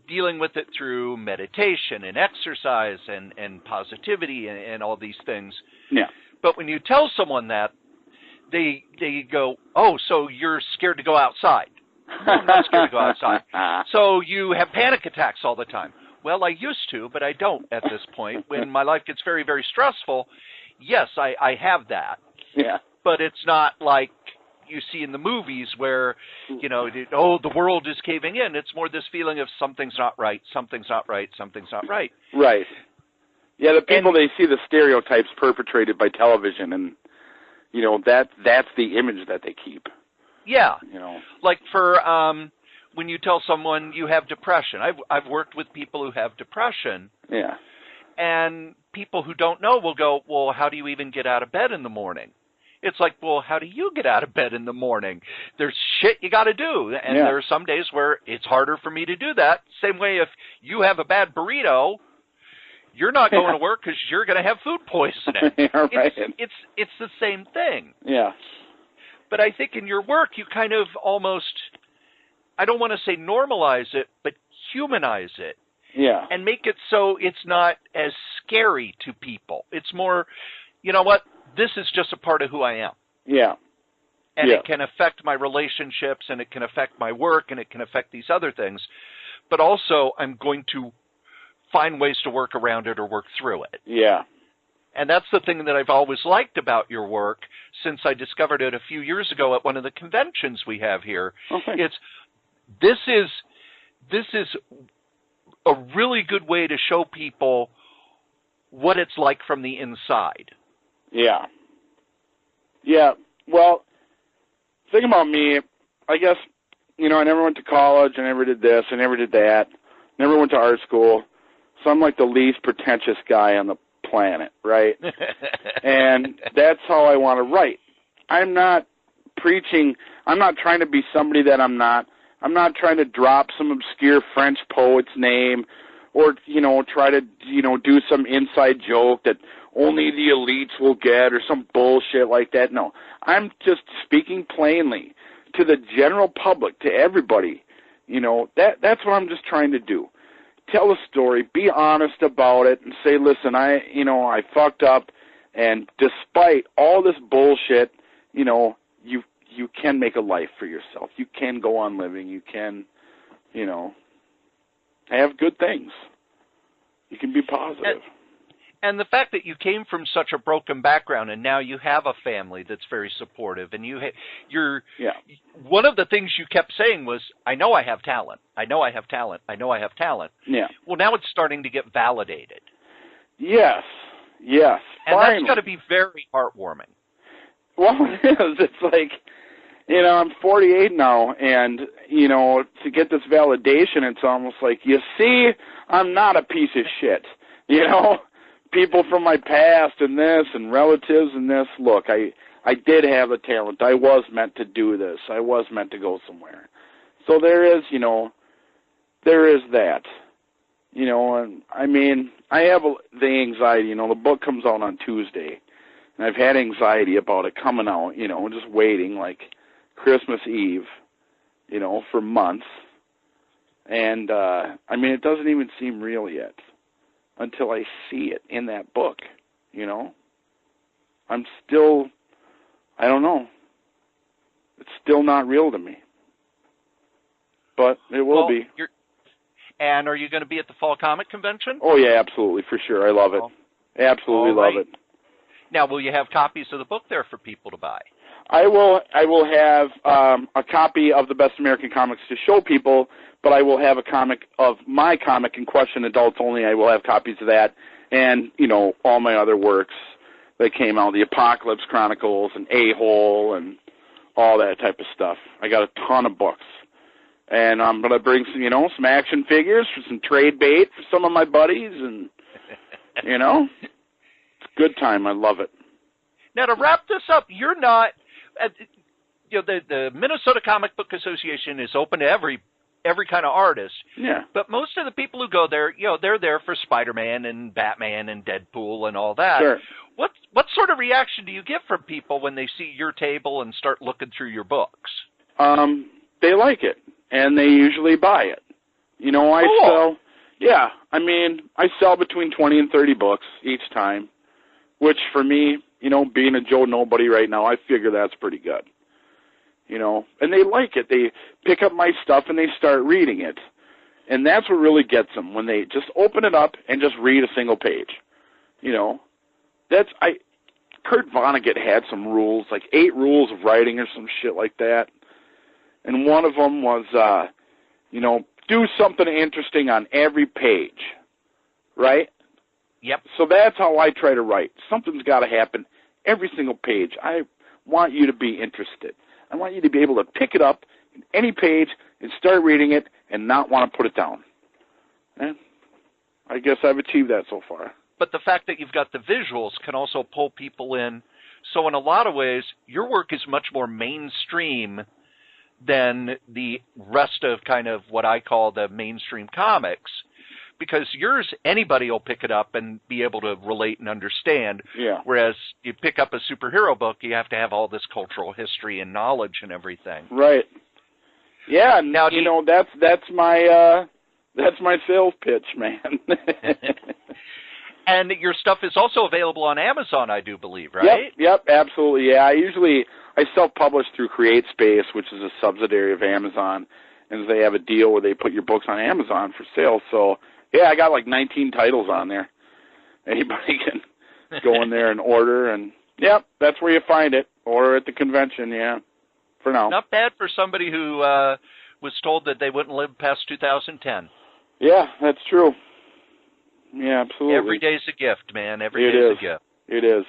Speaker 3: dealing with it through meditation and exercise and positivity and all these things.
Speaker 2: Yeah.
Speaker 3: But when you tell someone that, they go, oh, so you're scared to go outside. No, I'm not scared to go outside. So you have panic attacks all the time. Well, I used to, but I don't at this point. When my life gets very, very stressful, yes, I have that.
Speaker 2: Yeah.
Speaker 3: But it's not like you see in the movies where, you know, the world is caving in. It's more this feeling of something's not right, something's not right, something's not right.
Speaker 2: Right. Yeah, the people, they see the stereotypes perpetrated by television, and, you know, that's the image that they keep.
Speaker 3: Yeah.
Speaker 2: You know.
Speaker 3: Like for when you tell someone you have depression. I've worked with people who have depression.
Speaker 2: Yeah.
Speaker 3: And people who don't know will go, well, how do you even get out of bed in the morning? It's like, well, how do you get out of bed in the morning? There's shit you got to do. And there are some days where it's harder for me to do that. Same way if you have a bad burrito, you're not going to work because you're going to have food poisoning.
Speaker 2: Yeah, right.
Speaker 3: It's the same thing.
Speaker 2: Yeah.
Speaker 3: But I think in your work, you kind of almost, I don't want to say normalize it, but humanize it.
Speaker 2: Yeah.
Speaker 3: And make it so it's not as scary to people. It's more, you know what, this is just a part of who I am.
Speaker 2: Yeah.
Speaker 3: And it can affect my relationships, and it can affect my work, and it can affect these other things. But also, I'm going to find ways to work around it or work through it.
Speaker 2: Yeah.
Speaker 3: And that's the thing that I've always liked about your work since I discovered it a few years ago at one of the conventions we have here.
Speaker 2: Okay.
Speaker 3: This is a really good way to show people what it's like from the inside.
Speaker 2: Yeah. Yeah. Well, think about me. I guess, you know, I never went to college. I never did this. I never did that. Never went to art school. So I'm like the least pretentious guy on the planet, right? And that's how I want to write. I'm not preaching. I'm not trying to be somebody that I'm not. I'm not trying to drop some obscure French poet's name or, you know, try to, you know, do some inside joke that only the elites will get or some bullshit like that. No, I'm just speaking plainly to the general public, to everybody. You know, that's what I'm just trying to do. Tell a story, be honest about it, and say, listen, I fucked up, and despite all this bullshit, you know, you can make a life for yourself. You can go on living. You can, you know, have good things. You can be positive.
Speaker 3: And the fact that you came from such a broken background and now you have a family that's very supportive, and you're one of the things you kept saying was, I know I have talent. I know I have talent. I know I have talent.
Speaker 2: Yeah.
Speaker 3: Well, now it's starting to get validated.
Speaker 2: Yes. Yes.
Speaker 3: And
Speaker 2: finally.
Speaker 3: that's got to be very heartwarming.
Speaker 2: Well, it is. It's like, you know, I'm 48 now, and, you know, to get this validation, it's almost like, you see, I'm not a piece of shit. You know, people from my past and this and relatives and this, look, I did have a talent. I was meant to do this. I was meant to go somewhere. So there is, you know, there is that. You know, and I mean, I have the anxiety. You know, the book comes out on Tuesday, and I've had anxiety about it coming out, you know, just waiting like Christmas Eve, you know, for months. And, I mean, it doesn't even seem real yet until I see it in that book, you know. I'm still, I don't know. It's still not real to me. But it will be.
Speaker 3: And are you going to be at the Fall Comic Convention?
Speaker 2: Oh, yeah, absolutely, for sure. I love it. Absolutely love it.
Speaker 3: Now, will you have copies of the book there for people to buy?
Speaker 2: I will have a copy of the Best American Comics to show people, but I will have a copy of my comic in question, Adults Only. I will have copies of that and, all my other works that came out, the Apocalypse Chronicles and A-Hole and all that type of stuff. I got a ton of books. And I'm going to bring some, some action figures for some trade bait for some of my buddies and, it's a good time. I love it.
Speaker 3: Now, to wrap this up, you're not, the Minnesota Comic Book Association is open to every kind of artist.
Speaker 2: Yeah.
Speaker 3: But most of the people who go there, they're there for Spider-Man and Batman and Deadpool and all that.
Speaker 2: Sure.
Speaker 3: What sort of reaction do you get from people when they see your table and start looking through your books?
Speaker 2: They like it, and they usually buy it.
Speaker 3: Cool.
Speaker 2: I sell between 20 and 30 books each time, which for me, being a Joe Nobody right now, I figure that's pretty good. And they like it. They pick up my stuff and they start reading it. And that's what really gets them, when they just open it up and just read a single page. Kurt Vonnegut had some rules, like 8 rules of writing or some shit like that. And one of them was, do something interesting on every page, right?
Speaker 3: Yep.
Speaker 2: So that's how I try to write. Something's got to happen every single page. I want you to be interested. I want you to be able to pick it up in any page and start reading it and not want to put it down. And I guess I've achieved that so far.
Speaker 3: But the fact that you've got the visuals can also pull people in. So in a lot of ways, your work is much more mainstream than the rest of kind of what I call the mainstream comics. Because yours, anybody will pick it up and be able to relate and understand.
Speaker 2: Yeah.
Speaker 3: Whereas you pick up a superhero book, you have to have all this cultural history and knowledge and everything.
Speaker 2: Right. Yeah. Now, that's my sales pitch, man.
Speaker 3: And your stuff is also available on Amazon, I do believe, right?
Speaker 2: Yep, absolutely. Yeah, I self-publish through CreateSpace, which is a subsidiary of Amazon, and they have a deal where they put your books on Amazon for sale. So, yeah, I got like 19 titles on there. Anybody can go in there and order, and that's where you find it, or at the convention. Yeah, for now.
Speaker 3: Not bad for somebody who was told that they wouldn't live past 2010.
Speaker 2: Yeah, that's true. Yeah, absolutely.
Speaker 3: Every day's a gift, man. Every day's a gift.
Speaker 2: It is.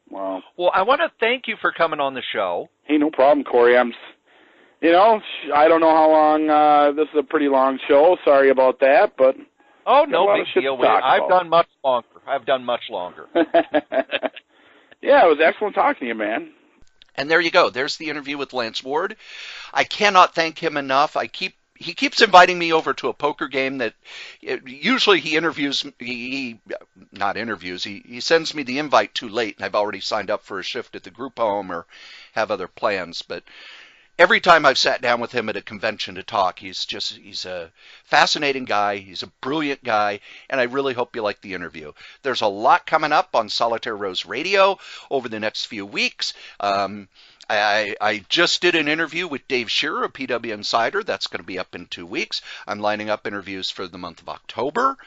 Speaker 2: Wow.
Speaker 3: Well, I want to thank you for coming on the show.
Speaker 2: Hey, no problem, Cory. I don't know how long. This is a pretty long show. Sorry about that, but
Speaker 3: oh, no big deal. I've done much longer.
Speaker 2: Yeah, it was excellent talking to you, man.
Speaker 1: And there you go. There's the interview with Lance Ward. I cannot thank him enough. He keeps inviting me over to a poker game that usually he sends me the invite too late, and I've already signed up for a shift at the group home or have other plans. But every time I've sat down with him at a convention to talk, he's a fascinating guy. He's a brilliant guy, and I really hope you like the interview. There's a lot coming up on Solitaire Rose Radio over the next few weeks. I just did an interview with Dave Shearer of PW Insider. That's going to be up in 2 weeks. I'm lining up interviews for the month of October.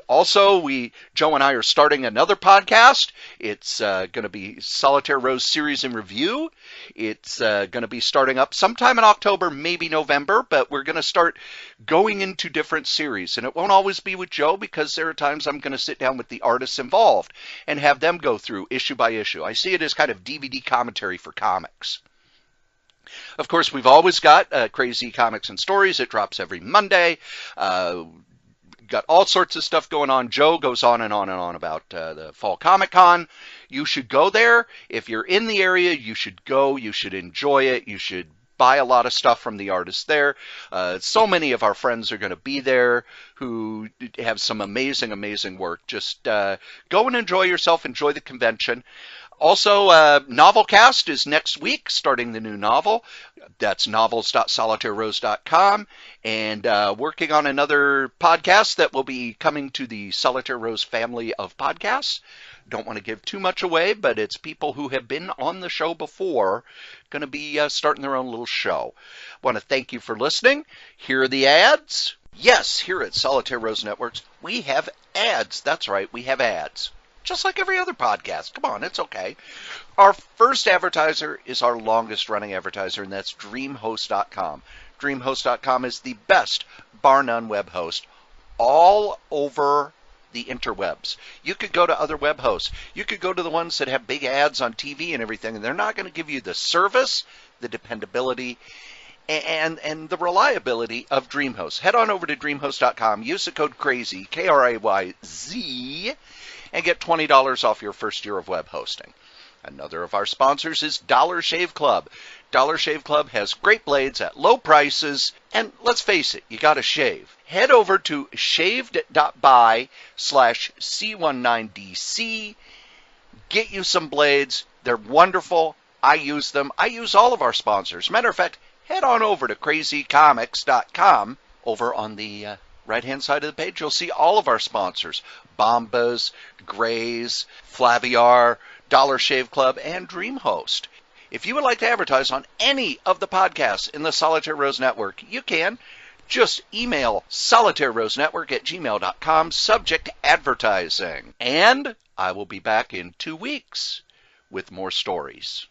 Speaker 1: Also, Joe and I are starting another podcast. It's going to be Solitaire Rose Series in Review. It's going to be starting up sometime in October, maybe November, but we're going to start going into different series. And it won't always be with Joe, because there are times I'm going to sit down with the artists involved and have them go through issue by issue. I see it as kind of DVD commentary for comics. Of course, we've always got Crazy Comics and Stories. It drops every Monday. Got all sorts of stuff going on. Joe goes on and on and on about the Fall Comic Con. You should go there. If you're in the area, you should go. You should enjoy it. You should buy a lot of stuff from the artists there. So many of our friends are going to be there who have some amazing, amazing work. Just go and enjoy yourself. Enjoy the convention. Also, Novelcast is next week, starting the new novel. That's novels.solitairerose.com, and working on another podcast that will be coming to the Solitaire Rose family of podcasts. Don't want to give too much away, but it's people who have been on the show before going to be starting their own little show. Want to thank you for listening. Here are the ads. Yes, here at Solitaire Rose Networks, we have ads. That's right, we have ads. Just like every other podcast. Come on, it's okay. Our first advertiser is our longest running advertiser, and that's DreamHost.com. DreamHost.com is the best, bar none, web host all over the interwebs. You could go to other web hosts. You could go to the ones that have big ads on TV and everything, and they're not going to give you the service, the dependability, and the reliability of DreamHost. Head on over to DreamHost.com. Use the code CRAZY, KRAYZ, and get $20 off your first year of web hosting. Another of our sponsors is Dollar Shave Club. Dollar Shave Club has great blades at low prices, and let's face it, you got to shave. Head over to shaved.by/C19DC. Get you some blades. They're wonderful. I use them. I use all of our sponsors. Matter of fact, head on over to crazycomics.com. Over on the right-hand side of the page, you'll see all of our sponsors. Bombas, Grays, Flaviar, Dollar Shave Club, and DreamHost. If you would like to advertise on any of the podcasts in the Solitaire Rose Network, you can. Just email solitairerosenetwork@gmail.com, subject advertising. And I will be back in 2 weeks with more stories.